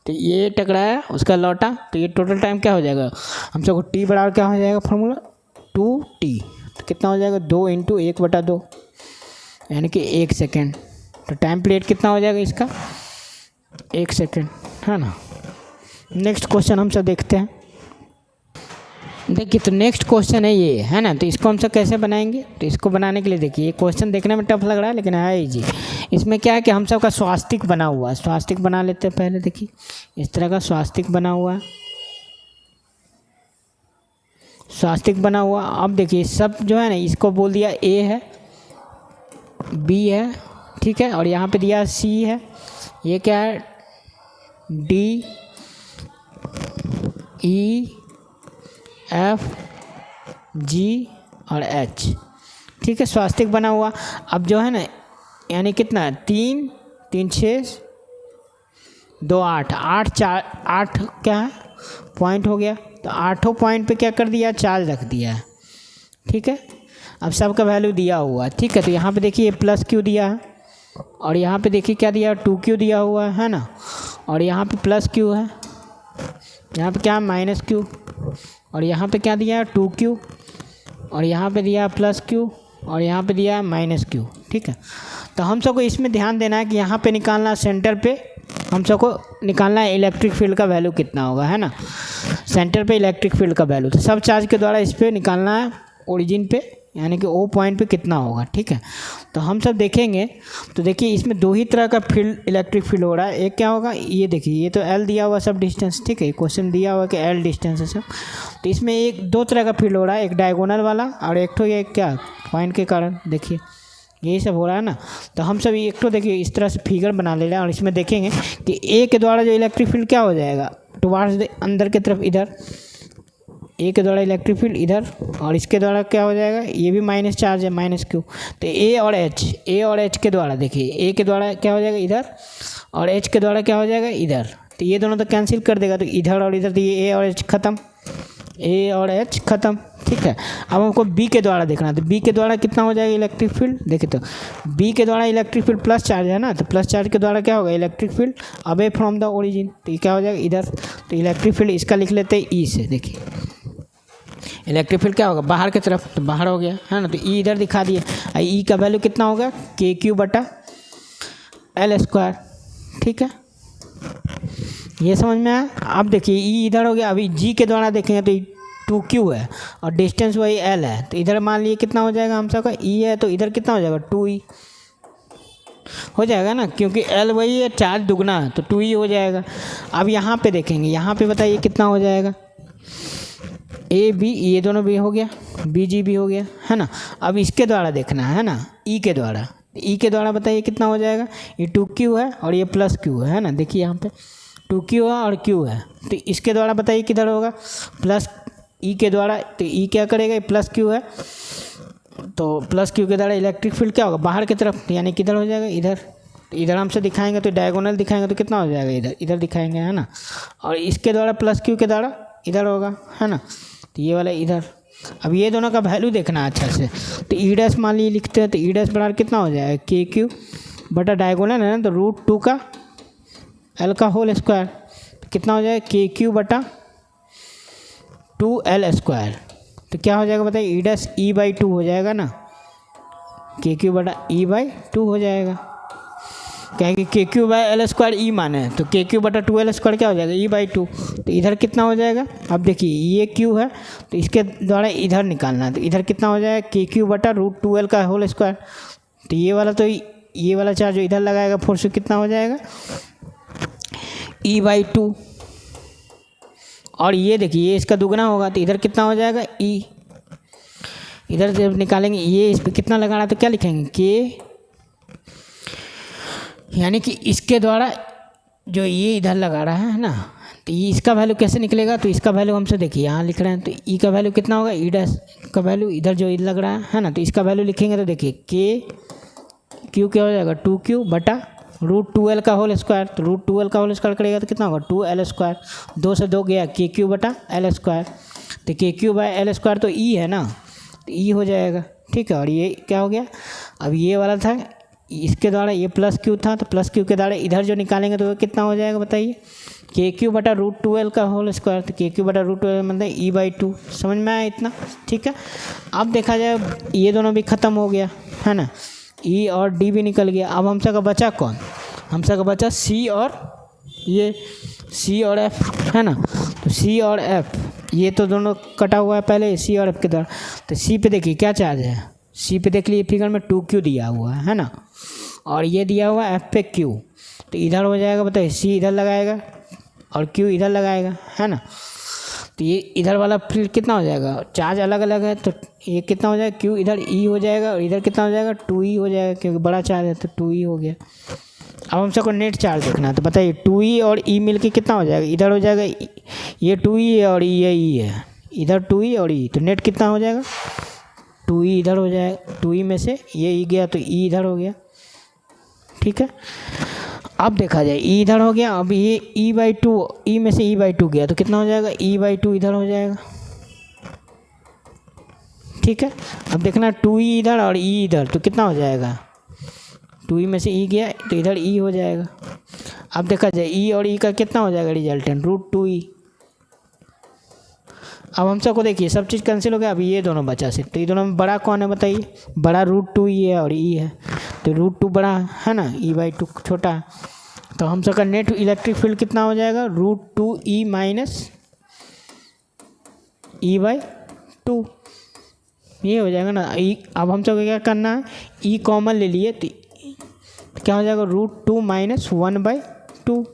Speaker 1: तो ये टकराया उसका लौटा, तो ये टोटल टाइम क्या हो जाएगा, हम सबको T बराबर क्या हो जाएगा फार्मूला 2T, तो कितना हो जाएगा 2 × 1/2 यानी कि 1 सेकेंड, तो टाइम पीरियड कितना हो जाएगा इसका 1 सेकेंड है ना। नेक्स्ट क्वेश्चन हम सब देखते हैं, देखिए तो नेक्स्ट क्वेश्चन है ये है ना, तो इसको हम सब कैसे बनाएंगे, तो इसको बनाने के लिए देखिए ये क्वेश्चन देखने में टफ लग रहा है लेकिन है इजी। इसमें क्या है कि हम सब का स्वास्तिक बना हुआ है, स्वास्तिक बना लेते हैं पहले, देखिए इस तरह का स्वास्तिक बना हुआ है, स्वास्तिक बना हुआ। अब देखिए सब जो है ना इसको बोल दिया A है, B है, ठीक है, और यहाँ पे दिया C है, ये क्या है D ई एफ जी और एच, ठीक है, स्वास्तिक बना हुआ। अब जो है ना, यानी कितना, 3 3 6 2 8 8 4 8 क्या है पॉइंट हो गया। तो 8 पॉइंट पे क्या कर दिया, चार्ज रख दिया है, ठीक है। अब सबका वैल्यू दिया हुआ है, ठीक है। तो यहाँ पे देखिए प्लस क्यू दिया है, और यहाँ पे देखिए क्या दिया, 2Q दिया हुआ है ना, और यहाँ पे प्लस क्यू है, यहाँ पे क्या माइनस क्यू, और यहाँ पे क्या दिया है 2Q, और यहाँ पे दिया प्लस क्यू, और यहाँ पे दिया माइनस क्यू, ठीक है। तो हम सबको इसमें ध्यान देना है कि यहाँ पे निकालना, सेंटर पे हम सबको निकालना है इलेक्ट्रिक फील्ड का वैल्यू कितना होगा, है ना, सेंटर पे इलेक्ट्रिक फील्ड का वैल्यू। तो सब चार्ज के द्वारा इस पर निकालना है, ओरिजिन पे यानी कि ओ पॉइंट पे कितना होगा, ठीक है। तो हम सब देखेंगे। तो देखिए इसमें दो ही तरह का फील्ड, इलेक्ट्रिक फील्ड हो रहा है। एक क्या होगा, ये देखिए, ये तो एल दिया हुआ सब डिस्टेंस, ठीक है, क्वेश्चन दिया हुआ कि एल डिस्टेंस है सब। तो इसमें एक दो तरह का फील्ड हो रहा है, एक डायगोनल वाला और एक तो ये क्या पॉइंट के कारण, देखिए यही सब हो रहा है ना। तो हम सब एक तो देखिए इस तरह से फिगर बना ले रहे हैं, और इसमें देखेंगे कि ए के द्वारा जो इलेक्ट्रिक फील्ड क्या हो जाएगा, टुवार्ड्स अंदर की तरफ इधर, ए के द्वारा इलेक्ट्रिक फील्ड इधर, और इसके द्वारा क्या हो जाएगा, ये भी माइनस चार्ज है, माइनस क्यू। तो ए और एच के द्वारा देखिए, ए के द्वारा क्या हो जाएगा इधर, और एच के द्वारा क्या हो जाएगा इधर। तो ये दोनों तो कैंसिल कर देगा, तो इधर और इधर, तो ये ए और एच खत्म, ए और एच खत्म, ठीक है। अब हमको बी के द्वारा देखना है। तो बी के द्वारा कितना हो जाएगा इलेक्ट्रिक फील्ड, देखिए तो बी के द्वारा इलेक्ट्रिक फील्ड प्लस चार्ज है ना, तो प्लस चार्ज के द्वारा क्या होगा electric field away from the origin, तो ये क्या हो जाएगा इधर। तो इलेक्ट्रिक फील्ड इसका लिख लेते हैं ई से, देखिए इलेक्ट्रिक फील्ड क्या होगा बाहर की तरफ, तो बाहर हो गया है ना। तो ई इधर दिखा दिए, ई का वैल्यू कितना होगा KQ/L², ठीक है, ये समझ में आया। अब देखिए ई इधर हो गया। अभी जी के द्वारा देखेंगे तो 2Q है और डिस्टेंस वही L है, तो इधर मान लिए कितना हो जाएगा हम सबका ई है, तो इधर कितना हो जाएगा 2E हो जाएगा ना, क्योंकि L वही है, चार्ज दुगना है, तो 2E हो जाएगा। अब यहाँ पे देखेंगे, यहाँ पे बताइए कितना हो जाएगा, AB ये दोनों भी हो गया, BG भी हो गया, है ना। अब इसके द्वारा देखना है ना, ई के द्वारा बताइए कितना हो जाएगा। ये 2Q है और ये प्लस Q है ना, देखिए यहाँ पे 2Q है और Q है, तो इसके द्वारा बताइए किधर होगा, प्लस ई के द्वारा। तो ई क्या करेगा, प्लस Q है, तो प्लस Q के द्वारा इलेक्ट्रिक फील्ड क्या होगा बाहर की तरफ, यानी किधर हो जाएगा इधर। तो इधर हमसे दिखाएंगे तो डायगोनल दिखाएंगे तो कितना हो जाएगा इधर दिखाएंगे, है ना। और इसके द्वारा प्लस Q के द्वारा इधर होगा, है ना, तो ये वाला इधर। अब ये दोनों का वैल्यू देखना अच्छा से। तो ई डैश मान लीजिए लिखते हैं, तो ई डैश बराबर कितना हो जाएगा KQ बटा डायगोनल है ना, तो √2 का L का होल स्क्वायर, तो कितना हो जाएगा KQ/2L²। तो क्या हो जाएगा बताइए, ई डैश E/2 हो जाएगा ना, KQ/E/2 हो जाएगा, क्या है कि KQ/L² ई माने है, तो KQ/2L² क्या हो जाएगा E/2। तो इधर कितना हो जाएगा, अब देखिए ये Q है, तो इसके द्वारा इधर निकालना है, तो इधर कितना हो जाएगा KQ/√2L का होल स्क्वायर। तो ये वाला, तो ये वाला चार्ज जो इधर लगाएगा फोर्स कितना हो जाएगा E/2, और ये देखिए ये इसका दुगना होगा, तो इधर कितना हो जाएगा E। इधर जब निकालेंगे ये इस पर कितना लगा रहा है, तो क्या लिखेंगे K, यानी कि इसके द्वारा जो ये इधर लगा रहा है ना, तो ये इसका वैल्यू कैसे निकलेगा। तो इसका वैल्यू हमसे देखिए यहाँ लिख रहे हैं, तो ई का वैल्यू कितना होगा, ई डैश का वैल्यू इधर जो लग रहा है ना, तो इसका वैल्यू लिखेंगे तो देखिए KQ क्या हो जाएगा 2Q बटा √2L का होल स्क्वायर। तो √2L का होल स्क्वायर करेगा तो कितना होगा 2L², 2 से 2 गया KQ/L²। तो KQ/L² तो ई है ना, तो ई हो जाएगा, ठीक है। और ये क्या हो गया, अब ये वाला था, इसके द्वारा ये प्लस Q था, तो प्लस Q के द्वारा इधर जो निकालेंगे तो वो कितना हो जाएगा बताइए KQ/√2L का होल स्क्वायर। तो KQ/√2L मतलब E/2, समझ में आया इतना, ठीक है। अब देखा जाए ये दोनों भी ख़त्म हो गया, है ना, E और D भी निकल गया। अब हमसे का बचा कौन, हमसे का बचा C और F, है ना। तो C और F ये तो दोनों कटा हुआ है पहले C और F के द्वारा। तो C पे देखिए क्या चार्ज है, C पे देख लीजिए फिगर में 2Q दिया हुआ है ना, और ये दिया हुआ F पे Q। तो इधर हो जाएगा बताइए C इधर लगाएगा और Q इधर लगाएगा, है ना। तो ये इधर वाला फील्ड कितना हो जाएगा, चार्ज अलग अलग है, तो ये कितना हो जाएगा Q इधर E हो जाएगा, और इधर कितना हो जाएगा 2E हो जाएगा, क्योंकि बड़ा चार्ज है तो 2E हो गया, अब हम सबको नेट चार्ज देखना है, तो बताइए 2e और e मिलके कितना हो जाएगा, इधर हो जाएगा ये 2e है और ये e है, इधर 2e और e, तो नेट कितना हो जाएगा 2e इधर हो जाएगा, 2e में से ये e गया तो e इधर हो गया। ठीक है, अब देखा जाए e इधर हो गया, अब ये e/2, e में से e/2 गया तो कितना हो जाएगा e/2 इधर हो जाएगा। ठीक है, अब देखना 2e इधर और e इधर तो कितना हो जाएगा, 2e में से e गया तो इधर e हो जाएगा। अब देखा जाए e और e का कितना हो जाएगा रिजल्टेंट √2e। अब हम सबको देखिए सब चीज़ कैंसिल हो गया, अब ये दोनों बचा सिर्फ, तो ये दोनों में बड़ा कौन है बताइए, बड़ा √2e है और e है, तो √2 बड़ा है ना, e/2 छोटा है, तो हम सबका नेट इलेक्ट्रिक फील्ड कितना हो जाएगा √2e माइनस e/2, ये हो जाएगा ना। e अब हम सबको क्या करना है, e कॉमन ले लिए तो क्या हो जाएगा √2 माइनस 1/2।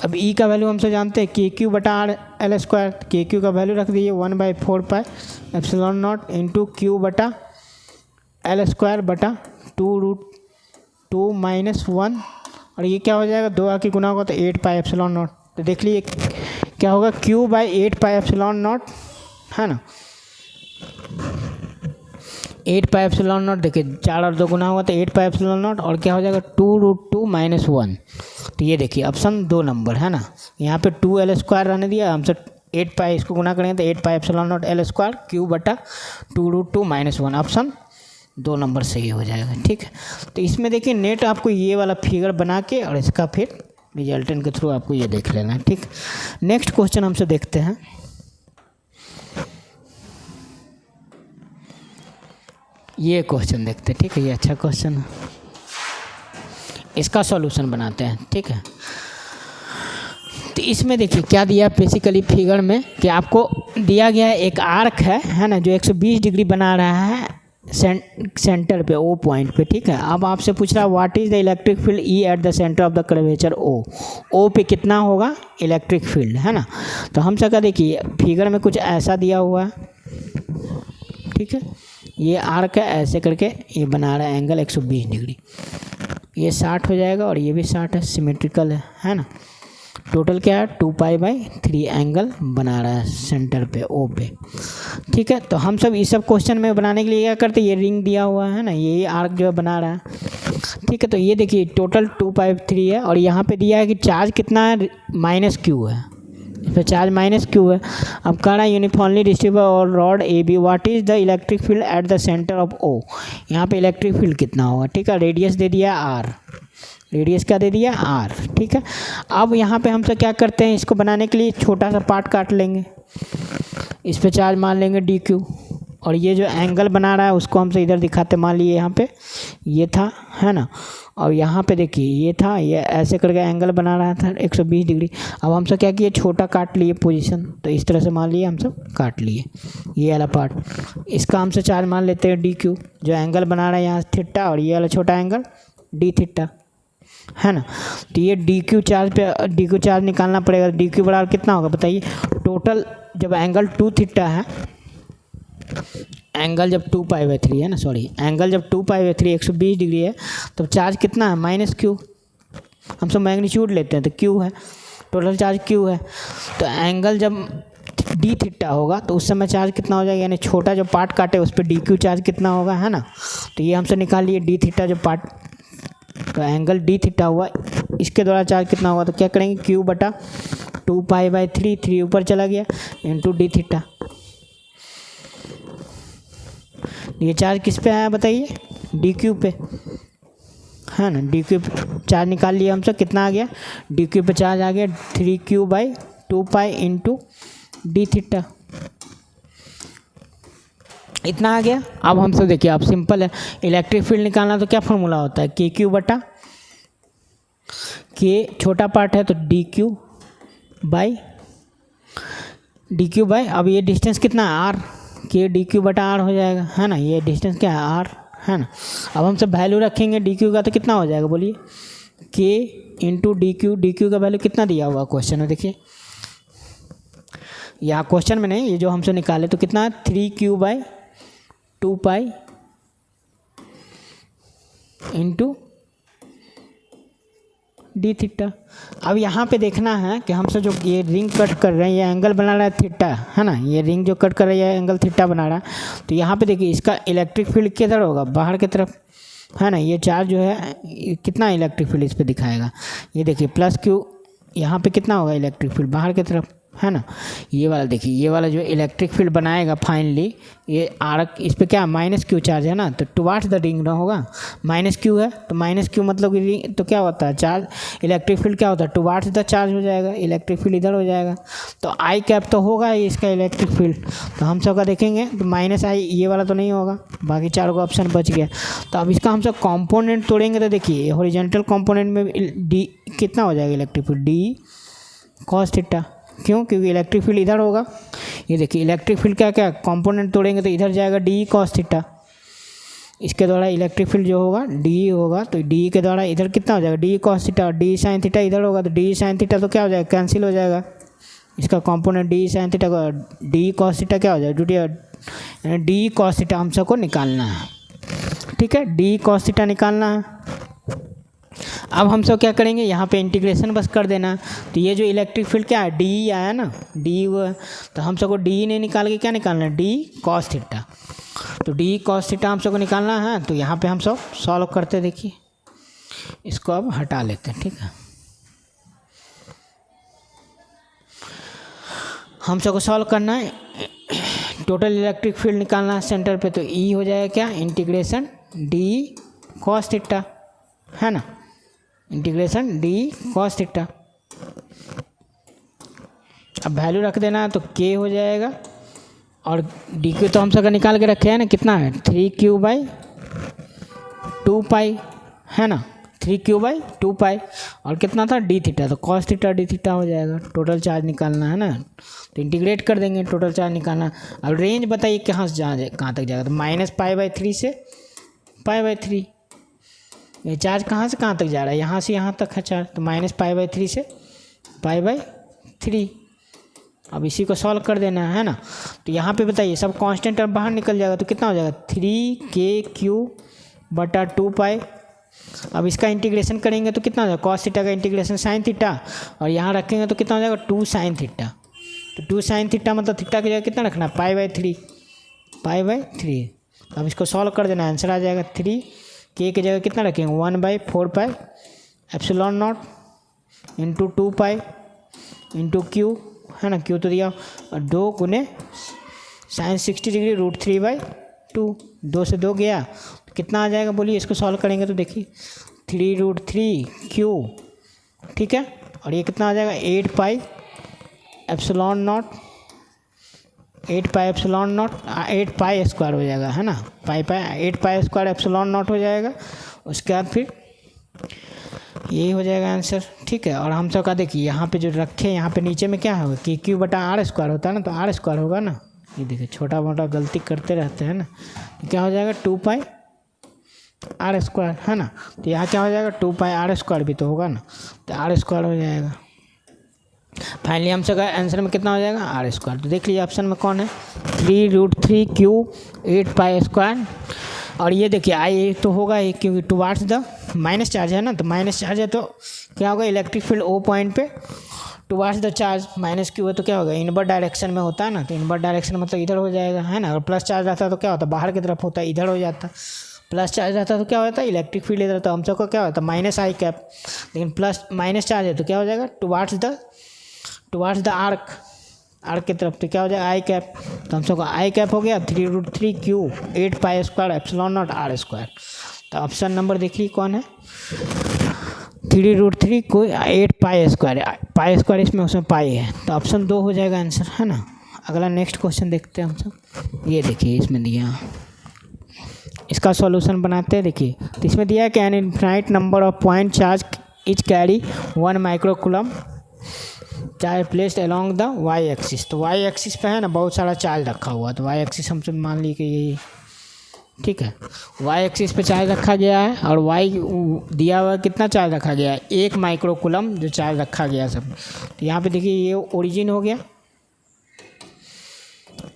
Speaker 1: अब e का वैल्यू हमसे जानते हैं KQ/r² KQ का वैल्यू रख दीजिए 1/4πε0 इंटू Q/L²/2√2 माइनस 1, और ये क्या हो जाएगा 2 आके गुना होगा तो 8πε0, तो देख लीजिए क्या होगा Q/8πε0 है ना, 8πε0 देखिए 4 और 2 गुना होगा तो 8πε0 और क्या हो जाएगा 2√2 माइनस 1, तो ये देखिए ऑप्शन 2 नंबर है ना, यहाँ पे 2L² रहने दिया, हमसे 8π इसको गुना करेंगे तो 8πε0 L² Q/2√2 minus 1, option 2 number सही हो जाएगा। ठीक है, तो इसमें देखिए नेट आपको ये वाला फिगर बना के और इसका फिर रिजल्टेंट के थ्रू आपको ये देख लेना है। ठीक, नेक्स्ट क्वेश्चन हमसे देखते हैं, ये क्वेश्चन देखते हैं। ठीक है, ये अच्छा क्वेश्चन है, इसका सॉल्यूशन बनाते हैं। ठीक है, तो इसमें देखिए क्या दिया बेसिकली फिगर में कि आपको दिया गया है एक आर्क है ना, जो 120 डिग्री बना रहा है सेंटर पे ओ पॉइंट पे। ठीक है, अब आपसे पूछ रहा है what is the electric field E at the centre of the curvature O पे कितना होगा इलेक्ट्रिक फील्ड है ना। तो हम सबका देखिए फिगर में कुछ ऐसा दिया हुआ है। ठीक है, ये आर्क है, ऐसे करके ये बना रहा है एंगल 120 डिग्री, ये 60 हो जाएगा और ये भी 60 है, सिमेट्रिकल है ना। टोटल क्या है 2π/3 एंगल बना रहा है सेंटर पे ओ पे। ठीक है, तो हम सब ये सब क्वेश्चन में बनाने के लिए क्या करते हैं, ये रिंग दिया हुआ है ना, ये आर्क जो है बना रहा है। ठीक है, तो ये देखिए टोटल 2π/3 है और यहाँ पे दिया है कि चार्ज कितना है -q है, इस पर चार्ज -q है। अब कह रहा है यूनिफॉर्मली डिस्ट्रीब्यूटेड और rod A B what is the electric field at the centre of O, यहाँ पे इलेक्ट्रिक फील्ड कितना होगा। ठीक है, रेडियस दे दिया आर, रेडियस क्या दे दिया आर। ठीक है, अब यहाँ पे हम सब क्या करते हैं, इसको बनाने के लिए छोटा सा पार्ट काट लेंगे, इस पे चार्ज मान लेंगे dq, और ये जो एंगल बना रहा है उसको हमसे इधर दिखाते, मान लिए यहाँ पे ये था है ना, और यहाँ पे देखिए ये था, ये ऐसे करके एंगल बना रहा था 120 डिग्री। अब हम सब क्या किए छोटा काट लिए पोजीशन, तो इस तरह से मान लिए हम सब काट लिए ये वाला पार्ट, इसका हमसे चार्ज मान लेते हैं dq, जो एंगल बना रहा है यहाँ थीटा, और ये वाला छोटा एंगल d थीटा है ना। तो ये dq चार्ज निकालना पड़ेगा, dq बराबर कितना होगा बताइए, टोटल जब एंगल 2 थीटा है, एंगल जब 2π/3 है ना, सॉरी एंगल जब 2π/3 120 डिग्री है, तो चार्ज कितना है -q, हम सब मैग्नीट्यूड लेते हैं तो q है, टोटल चार्ज q है। तो एंगल जब d थीटा होगा तो उस समय चार्ज कितना हो जाएगा, यानी छोटा जो पार्ट काटे उस पर dq चार्ज कितना होगा है ना। तो ये हमसे निकाल लिए d थीटा जो पार्ट, तो एंगल d थीटा हुआ, इसके द्वारा चार्ज कितना होगा, तो क्या करेंगे q/2π/3, 3 ऊपर चला गया इंटू d थीटा। ये चार्ज किस पे आया बताइए, dq पे है ना, dq चार्ज निकाल लिया हमसे, कितना आ गया dq पे चार्ज आ गया 3q/2π इंटू d थीटा, इतना आ गया। अब हमसे देखिए आप सिंपल है, इलेक्ट्रिक फील्ड निकालना तो क्या फॉर्मूला होता है KQ/K, छोटा पार्ट है तो dq बाय अब ये डिस्टेंस कितना है r, K dq/r हो जाएगा है ना, ये डिस्टेंस क्या है r है ना। अब हम सब वैल्यू रखेंगे dq का, तो कितना हो जाएगा बोलिए K इंटू dq का वैल्यू कितना दिया हुआ क्वेश्चन में, देखिए यहाँ क्वेश्चन में नहीं, ये जो हमसे निकाले तो कितना है 3q/2π इंटू डी थीटा। अब यहाँ पे देखना है कि हमसे जो ये रिंग कट कर रहे हैं, ये एंगल बना रहा है थीटा, है ना, ये रिंग जो कट कर रही है एंगल थीटा बना रहा है। तो यहाँ पे देखिए इसका इलेक्ट्रिक फील्ड किधर होगा, बाहर की तरफ, है ना। ये चार्ज जो है कितना इलेक्ट्रिक फील्ड इस पर दिखाएगा, ये देखिए प्लस क्यू, यहाँ पे कितना होगा इलेक्ट्रिक फील्ड बाहर की तरफ, है ना। ये वाला देखिए, ये वाला जो इलेक्ट्रिक फील्ड बनाएगा फाइनली, ये आर्क इस पर क्या माइनस क्यू चार्ज है ना, तो टुवार्ड्स द रिंग ना होगा, माइनस क्यू है तो माइनस क्यू मतलब कि रिंग, तो क्या होता है चार्ज, इलेक्ट्रिक फील्ड क्या होता है टुवार्ड्स द चार्ज हो जाएगा, इलेक्ट्रिक फील्ड इधर हो जाएगा। तो आई कैप तो होगा ही इसका इलेक्ट्रिक फील्ड, तो हम सब का देखेंगे तो माइनस आई, ये वाला तो नहीं होगा, बाकी चार को ऑप्शन बच गया। तो अब इसका हम सब कॉम्पोनेंट तोड़ेंगे तो देखिए हॉरिजॉन्टल कॉम्पोनेंट में डी कितना हो जाएगा electric field, D cos theta, क्यों, क्योंकि इलेक्ट्रिक फील्ड इधर होगा। ये देखिए इलेक्ट्रिक फील्ड क्या क्या कंपोनेंट तोड़ेंगे तो इधर जाएगा डी कॉस थीटा, इसके द्वारा इलेक्ट्रिक फील्ड जो होगा डी होगा, तो डी के द्वारा इधर कितना हो जाएगा डी कॉस थीटा, और डी साइन थीटा इधर होगा, तो डी साइन थीटा तो क्या हो जाएगा कैंसिल हो जाएगा, इसका कंपोनेंट डी साइन थीटा का डी कॉस थीटा क्या हो जाएगा, डी कॉस थीटा हम सबको निकालना है, ठीक है, डी कॉस थीटा निकालना है। अब हम सब क्या करेंगे, यहाँ पे इंटीग्रेशन बस कर देना। तो ये जो इलेक्ट्रिक फील्ड क्या है डी आया ना, डी हुआ, तो हम सबको डी ने निकाल के क्या निकालना है, डी कॉस थीटा। तो डी कॉस थीटा हम सबको निकालना है। तो यहाँ पे हम सब सॉल्व करते, देखिए इसको अब हटा लेते हैं, ठीक है। हम सबको सॉल्व करना है, टोटल इलेक्ट्रिक फील्ड निकालना है सेंटर पे, तो ई हो जाएगा क्या इंटीग्रेशन डी कॉस थीटा, है ना, इंटीग्रेशन डी कॉस थीटा। अब वैल्यू रख देना है तो के हो जाएगा, और डी क्यू तो हम सबका निकाल के रखे हैं ना, कितना है 3q/2π, है ना, 3q/2π, और कितना था डी थीटा, तो कॉस थीटा डी थीटा हो जाएगा। टोटल चार्ज निकालना है ना, तो इंटीग्रेट कर देंगे, टोटल चार्ज निकालना। अब रेंज बताइए कहाँ से कहाँ तक जाएगा, तो -π/3 से π/3, ये चार्ज कहाँ से कहाँ तक जा रहा है, यहाँ से यहाँ तक है चार्ज, तो -π/3 से π/3। अब इसी को सॉल्व कर देना है ना। तो यहाँ पे बताइए सब कांस्टेंट अब बाहर निकल जाएगा, तो कितना हो जाएगा 3kq/2π। अब इसका इंटीग्रेशन करेंगे तो कितना हो जाएगा, कॉस थीटा का इंटीग्रेशन साइन थीटा, और यहाँ रखेंगे तो कितना हो जाएगा 2 साइन थीटा। तो 2 साइन थीटा मतलब थीटा की जगह कितना रखना है π/3। अब इसको सॉल्व कर देना, आंसर आ जाएगा 3 के की जगह कितना रखेंगे 1/4π epsilon not into 2π into Q, है ना, क्यू तो दिया, और 2 गुने साइन 60 डिग्री √3/2, 2 से 2 गया तो कितना आ जाएगा बोलिए। इसको सॉल्व करेंगे तो देखिए 3√3q, ठीक है, और ये कितना आ जाएगा 8π एप्सिलॉन नॉट 8π² हो जाएगा, है ना, 8π² एप्सिलॉन नॉट हो जाएगा। उसके बाद फिर यही हो जाएगा आंसर, ठीक है। और हम सब का देखिए यहाँ पे जो रखे, यहाँ पे नीचे में क्या होगा कि q/r² होता है ना, तो r² होगा ना, ये देखिए छोटा मोटा गलती करते रहते हैं ना, क्या हो जाएगा 2πr², है ना। तो यहाँ क्या हो जाएगा 2πr² भी तो होगा ना, तो r² हो जाएगा। फाइनली हम सबका आंसर में कितना हो जाएगा r²। तो देख लीजिए ऑप्शन में कौन है 3√3q 8π²। और ये देखिए आई तो होगा ही, क्योंकि टुवार्ड्स द माइनस चार्ज है ना, तो माइनस चार्ज है तो क्या होगा इलेक्ट्रिक फील्ड ओ पॉइंट पे towards the charge, minus Q है तो क्या होगा इनवर्ट डायरेक्शन में होता है ना, तो इनवर्ट डायरेक्शन मतलब इधर हो जाएगा, है ना। और प्लस चार्ज रहता है तो क्या होता है बाहर की तरफ होता है, इधर हो जाता है। प्लस चार्ज रहता है तो क्या होता है इलेक्ट्रिक फील्ड इधर, तो हम सबको क्या होता है -i कैप, लेकिन प्लस माइनस चार्ज है तो क्या हो जाएगा टुवार्ड्स द आर्क की तरफ, तो क्या हो जाएगा आई कैप। तो हम सबको आई कैप हो गया 3√3q 8π² एप्सिलॉन नॉट r²। तो ऑप्शन नंबर देखिए कौन है 3√3 को 8π², इसमें उसमें पाई है, तो ऑप्शन 2 हो जाएगा आंसर, है ना। अगला नेक्स्ट क्वेश्चन देखते हैं हम सब। ये देखिए इसमें दिया, इसका सॉल्यूशन बनाते हैं। देखिए तो इसमें दिया है कि an infinite number of point charge each carry 1 microcoulomb charge placed along the Y axis. तो वाई एक्सिस पे है ना बहुत सारा चार्ज रखा हुआ, तो वाई एक्सिस हमसे मान ली कि यही, ठीक है, वाई एक्सिस पे चार्ज रखा गया है, और वाई दिया हुआ कितना चार्ज रखा गया है 1 माइक्रोकूलम जो चार्ज रखा गया है सब। तो यहाँ पे देखिए ये ओरिजिन हो गया,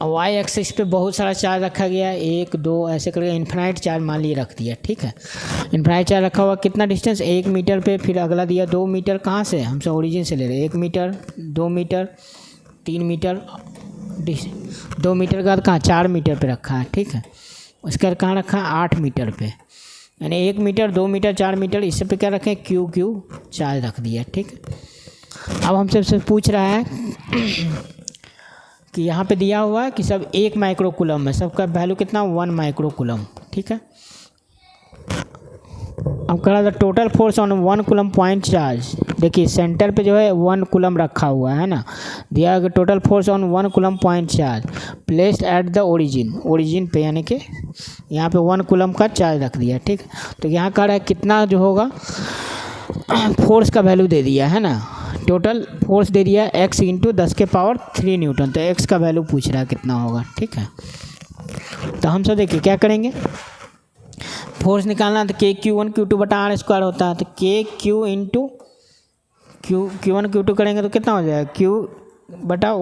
Speaker 1: और वाई एक्सिस पे बहुत सारा चार्ज रखा गया है 1 2 ऐसे करके इन्फिनाइट चार्ज मान लिए रख दिया, ठीक है। इन्फ्रारेड चार्ज रखा हुआ कितना डिस्टेंस 1 मीटर पे, फिर अगला दिया 2 मीटर, कहाँ से हमसे ओरिजिन से ले रहे हैं 1 मीटर 2 मीटर 3 मीटर 2 मीटर के बाद कहाँ 4 मीटर पे रखा है, ठीक है। उसके बाद कहाँ रखा है 8 मीटर पे, यानी 1 मीटर 2 मीटर 4 मीटर, इससे पे क्या रखें क्यू चार्ज रख दिया, ठीक है। अब हमसे पूछ रहा है कि यहाँ पे दिया हुआ है कि सब 1 माइक्रोकूलम है, सबका वैल्यू कितना 1 माइक्रोकूलम, ठीक है। अब करा the total force on 1 coulomb point charge, देखिए सेंटर पे जो है 1 कूलम रखा हुआ है ना, दिया गया total force on 1 coulomb point charge placed at the origin पे, यानी कि यहाँ पे 1 कूलम का चार्ज रख दिया, ठीक है। तो यहाँ कह रहा है कितना जो होगा फोर्स का वैल्यू दे दिया है ना, टोटल फोर्स दे दिया x इंटू 10⁻³ न्यूटन, तो x का वैल्यू पूछ रहा है कितना होगा, ठीक है। तो हम सब देखिए क्या करेंगे, फोर्स निकालना तो Q1 Q2 बटा r² होता है, तो Q इंटू Q1 Q2 करेंगे तो कितना हो जाएगा Q बटा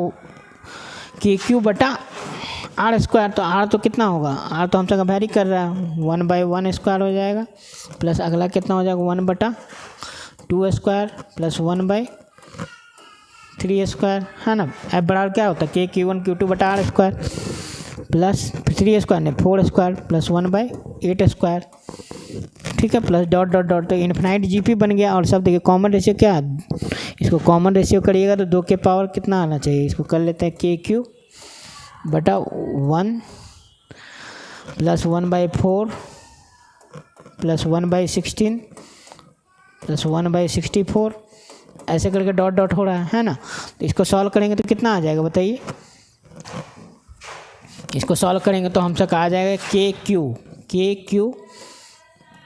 Speaker 1: r², तो r तो कितना होगा, r तो हमसे वैरी कर रहा है 1/1² हो जाएगा, प्लस अगला कितना हो जाएगा 1/2² प्लस 1/3² है ना। अब बराबर क्या होता है Q1 Q2 बटा r² प्लस 3² नहीं 4² प्लस 1/8², ठीक है, प्लस डॉट डॉट डॉट, तो इन्फिनाइट जीपी बन गया। और सब देखिए कॉमन रेशियो क्या है, इसको कॉमन रेशियो करिएगा तो 2 के पावर कितना आना चाहिए, इसको कर लेते हैं KQ बटा 1 प्लस 1/4 प्लस 1/16 प्लस 1/64, ऐसे करके डॉट डॉट हो रहा है ना। तो इसको सॉल्व करेंगे तो कितना आ जाएगा बताइए, इसको सॉल्व करेंगे तो हमसे कहा जाएगा KQ,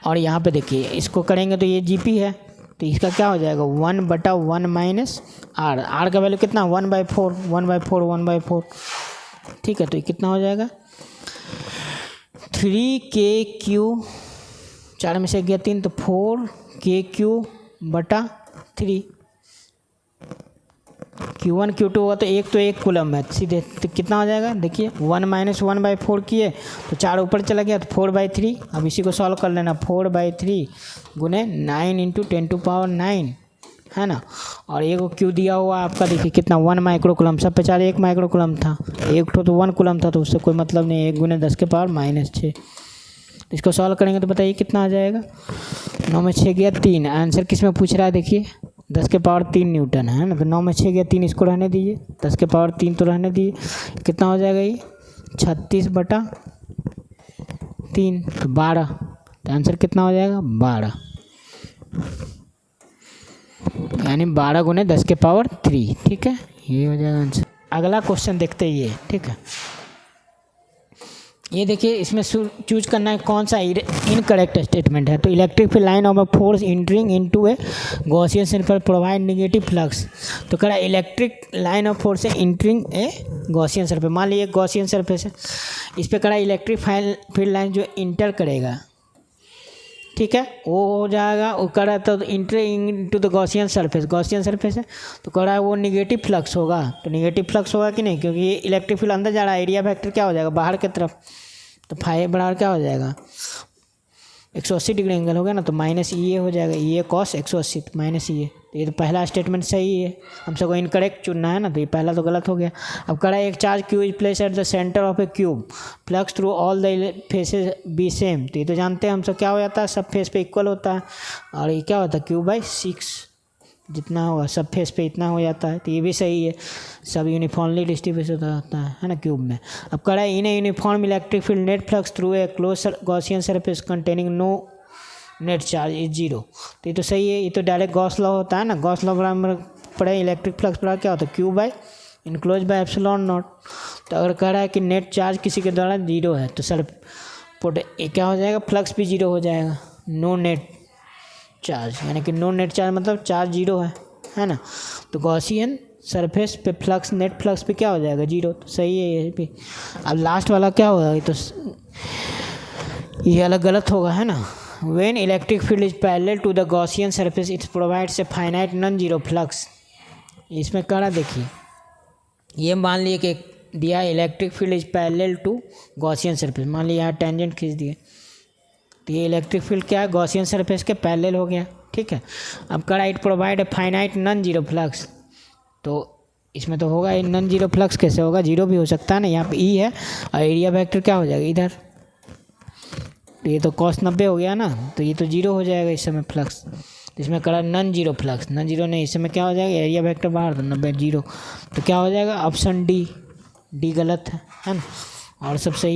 Speaker 1: और यहाँ पे देखिए इसको करेंगे तो ये GP है, तो इसका क्या हो जाएगा 1/1 माइनस R का वैल्यू कितना 1/4, ठीक है। तो ये कितना हो जाएगा 3KQ, 4 में से गया 3 तो 4KQ बटा 3, Q1 Q2 हुआ तो एक कूलम है सीधे, तो कितना हो जाएगा देखिए 1 माइनस 1/4 किए तो 4 ऊपर चला गया तो 4/3। अब इसी को सॉल्व कर लेना 4/3 गुने 9 इंटू 10⁹ है ना। और एक Q दिया हुआ आपका देखिए कितना 1 माइक्रोकूलम, सब पे 4 1 माइक्रोकूलम था, एक तो 1 कूलम था तो उससे कोई मतलब नहीं, 1 गुने 10⁻⁻⁶। इसको सॉल्व करेंगे तो बताइए कितना आ जाएगा, 9 में 6 गया 3, आंसर किस में पूछ रहा है देखिए 10⁻³ न्यूटन है ना, तो 9 में 6 गया 3, इसको रहने दीजिए, 10⁻³ तो रहने दीजिए, कितना हो जाएगा ये 36/3 तो 12, तो आंसर कितना हो जाएगा 12, यानी 12 गुने 10⁻³, ठीक है, ये हो जाएगा आंसर। अगला क्वेश्चन देखते ही है, ठीक है। ये देखिए इसमें चूज करना है कौन सा इनकरेक्ट स्टेटमेंट है, तो electric field line of a force entering into a Gaussian surface provide negative flux, तो कह रहा है electric line of force entering a Gaussian surface, मान लीजिए गॉसियन सर्फेस है, इस पर कह रहा है इलेक्ट्रिक फील्ड लाइन जो इंटर करेगा, ठीक है, वो हो जाएगा, वो कह रहा है तो entering into the Gaussian surface है, तो कह रहा है वो निगेटिव फ्लक्स होगा, तो निगेटिव फ्लक्स होगा कि नहीं, क्योंकि ये इलेक्ट्रिक फील्ड अंदर जा रहा है, एरिया वेक्टर क्या हो जाएगा बाहर की तरफ, तो फाई बराबर क्या हो जाएगा 180 डिग्री एंगल हो गया ना, तो माइनस EA हो जाएगा, EA cos 180 माइनस EA, तो ये तो पहला स्टेटमेंट सही है, हमसे को इनकरेक्ट चुनना है ना, तो ये पहला तो गलत हो गया। अब कह रहा है एक charge Q is place at the centre of A cube, flux through all the faces B same, तो ये तो जानते हैं हम सब क्या हो जाता है सब फेस पे इक्वल होता है, और ये क्या होता है Q/6 जितना होगा सब फेस पे इतना हो जाता है, तो ये भी सही है, सब यूनिफॉर्मली डिस्ट्रीब्यूट होता है ना क्यूब में। अब कह रहा है in a uniform electric field net flux through a close Gaussian surface containing no net charge is 0, तो ये तो सही है, ये तो डायरेक्ट गॉस लॉ होता है ना, गॉस लॉ बराबर पड़े इलेक्ट्रिक फ्लक्स बराबर क्या होता है Q/ε0। तो अगर कह रहा है कि नेट चार्ज किसी के द्वारा 0 है तो सर क्या हो जाएगा फ्लक्स भी 0 हो जाएगा, नो नेट चार्ज, यानी कि नो नेट चार्ज मतलब चार्ज 0 है ना, तो गॉसियन सरफेस पे फ्लक्स नेट फ्लक्स पे क्या हो जाएगा 0, तो सही है ये भी। अब लास्ट वाला क्या होगा, ये तो ये अलग गलत होगा है ना, when electric field is parallel to the Gaussian surface it provides a finite non zero flux, इसमें कह रहा देखिए ये मान लिए कि दिया electric field is parallel to Gaussian surface, मान लिया यहाँ टेंजेंट खींच दिए, तो ये इलेक्ट्रिक फील्ड क्या है, गॉसियन सरफेस के पैरेलल हो गया। ठीक है, अब करा it provide a finite non zero flux, तो इसमें तो होगा नॉन जीरो फ्लक्स, कैसे होगा, जीरो भी हो सकता है ना। यहाँ पे ई है और एरिया वेक्टर क्या हो जाएगा इधर, तो ये तो cos 90 हो गया ना, तो ये तो जीरो हो जाएगा इस समय फ्लक्स। इसमें करा non zero flux, non zero नहीं, इस समय क्या हो जाएगा, एरिया वेक्टर बाहर तो 90 जीरो, तो क्या हो जाएगा ऑप्शन डी, डी गलत है ना, और सब सही है।